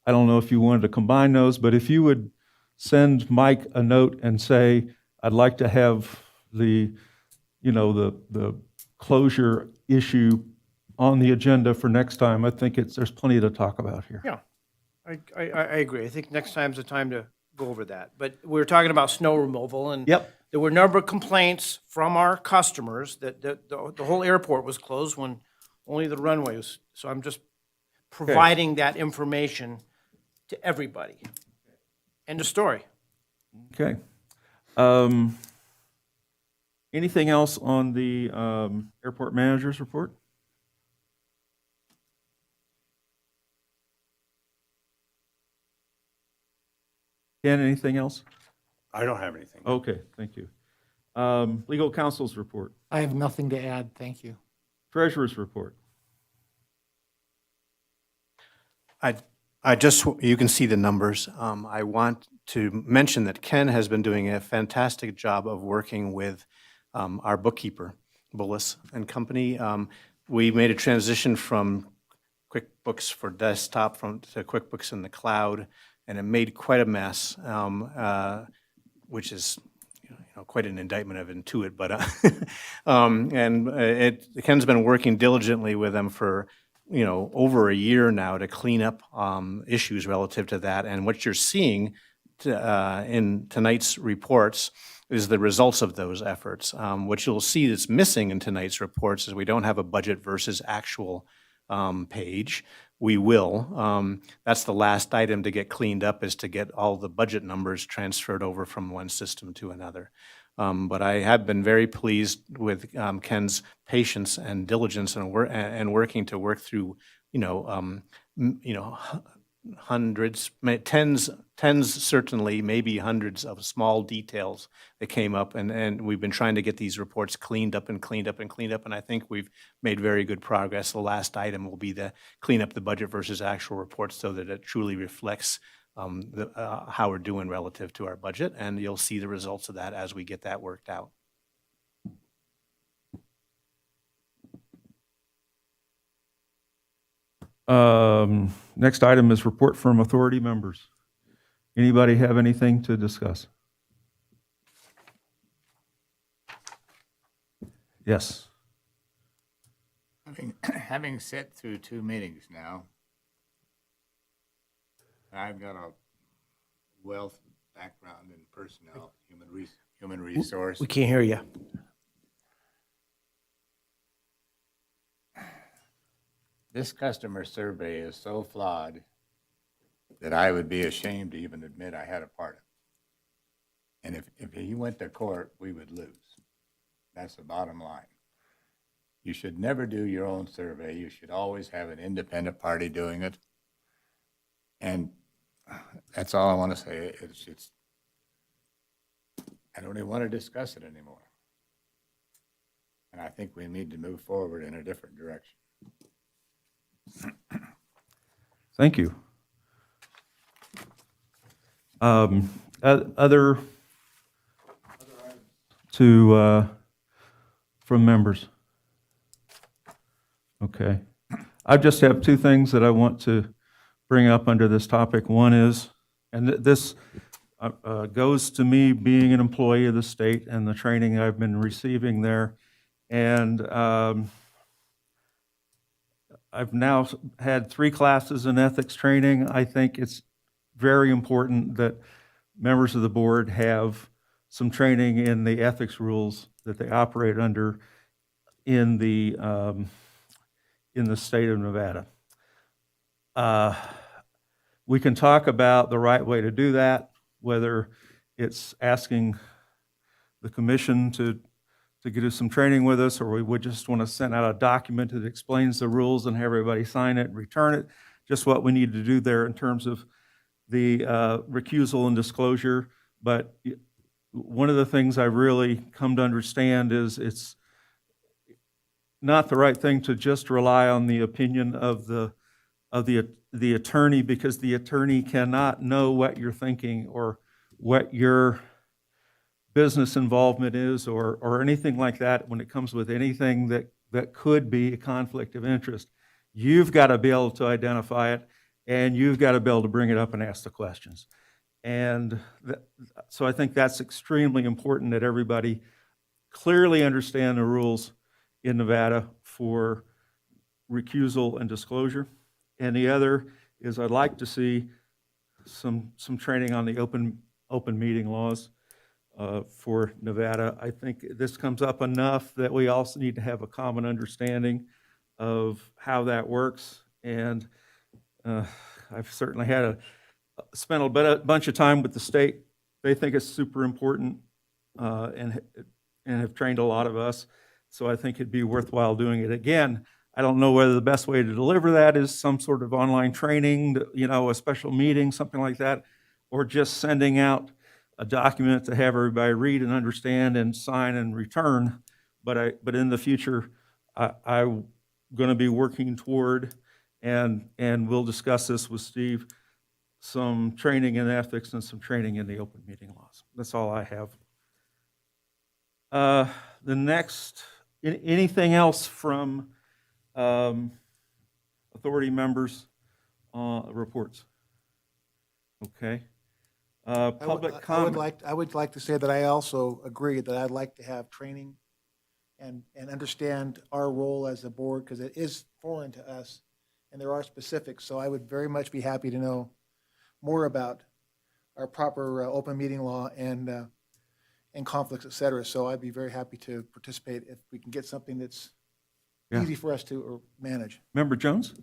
I don't know if you wanted to combine those, but if you would send Mike a note and say, I'd like to have the closure issue on the agenda for next time, I think there's plenty to talk about here. Yeah, I agree. I think next time's the time to go over that. But we were talking about snow removal, and Yep. there were a number of complaints from our customers that the whole airport was closed when only the runway was. So I'm just providing that information to everybody. End of story. Okay. Anything else on the airport manager's report? Ken, anything else? I don't have anything. Okay, thank you. Legal counsel's report, I have nothing to add, thank you. treasurer's report. I just, you can see the numbers. I want to mention that Ken has been doing a fantastic job of working with our bookkeeper, Bullis and Company. We made a transition from QuickBooks for desktop to QuickBooks in the cloud, and it made quite a mess, which is quite an indictment of Intuit, but Ken's been working diligently with them for over a year now to clean up issues relative to that. And what you're seeing in tonight's reports is the results of those efforts. What you'll see that's missing in tonight's reports is we don't have a budget versus actual page. We will. That's the last item to get cleaned up, is to get all the budget numbers transferred over from one system to another. But I have been very pleased with Ken's patience and diligence and working to work through, hundreds, tens certainly, maybe hundreds of small details that came up, and we've been trying to get these reports cleaned up, and I think we've made very good progress. The last item will be to clean up the budget versus actual reports so that it truly reflects how we're doing relative to our budget, and you'll see the results of that as we get that worked out. Next item is report from authority members. Anybody have anything to discuss? Yes. Having sat through 2 meetings now, I've got a wealth of background in personnel, human resource. We can't hear you. This customer survey is so flawed that I would be ashamed to even admit I had a part of it. And if he went to court, we would lose. That's the bottom line. You should never do your own survey. You should always have an independent party doing it. And that's all I want to say. I don't even want to discuss it anymore. And I think we need to move forward in a different direction. Thank you. Other from members? Okay. I just have 2 things that I want to bring up under this topic. One is, and this goes to me being an employee of the state and the training I've been receiving there. And I've now had 3 classes in ethics training. I think it's very important that members of the board have some training in the ethics rules that they operate under in the state of Nevada. We can talk about the right way to do that, whether it's asking the commission to get us some training with us, or we would just want to send out a document that explains the rules and have everybody sign it and return it. Just what we need to do there in terms of the recusal and disclosure. But one of the things I've really come to understand is it's not the right thing to just rely on the opinion of the attorney, because the attorney cannot know what you're thinking or what your business involvement is or anything like that when it comes with anything that could be a conflict of interest. You've got to be able to identify it, and you've got to be able to bring it up and ask the questions. And so I think that's extremely important, that everybody clearly understand the rules in Nevada for recusal and disclosure. And the other is, I'd like to see some training on the open meeting laws for Nevada. I think this comes up enough that we also need to have a common understanding of how that works. And I've certainly had spent a bunch of time with the state. They think it's super important, and have trained a lot of us. So I think it'd be worthwhile doing it again. I don't know whether the best way to deliver that is some sort of online training, a special meeting, something like that, or just sending out a document to have everybody read and understand and sign and return. But in the future, I'm going to be working toward, and we'll discuss this with Steve, some training in ethics and some training in the open meeting laws. That's all I have. The next, anything else from authority members' reports? Okay. Public comment. I would like to say that I also agree that I'd like to have training and understand our role as a board, because it is foreign to us, and there are specifics. So I would very much be happy to know more about our proper open meeting law and conflicts, et cetera. So I'd be very happy to participate if we can get something that's Yeah. easy for us to manage. Member Jones?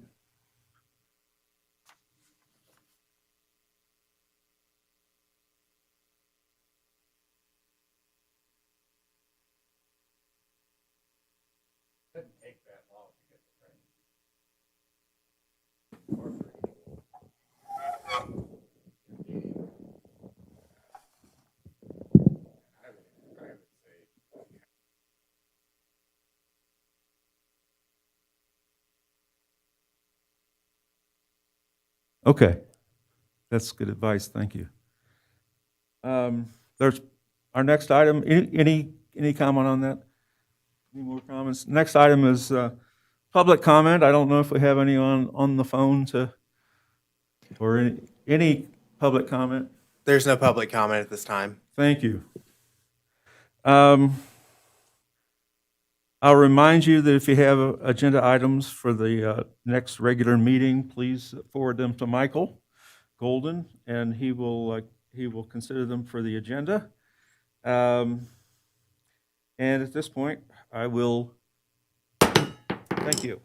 Okay, that's good advice, thank you. There's our next item, any comment on that? Any more comments? Next item is public comment. I don't know if we have any on the phone or any public comment. There's no public comment at this time. Thank you. I'll remind you that if you have agenda items for the next regular meeting, please forward them to Michael Golden, and he will consider them for the agenda. And at this point, I will thank you.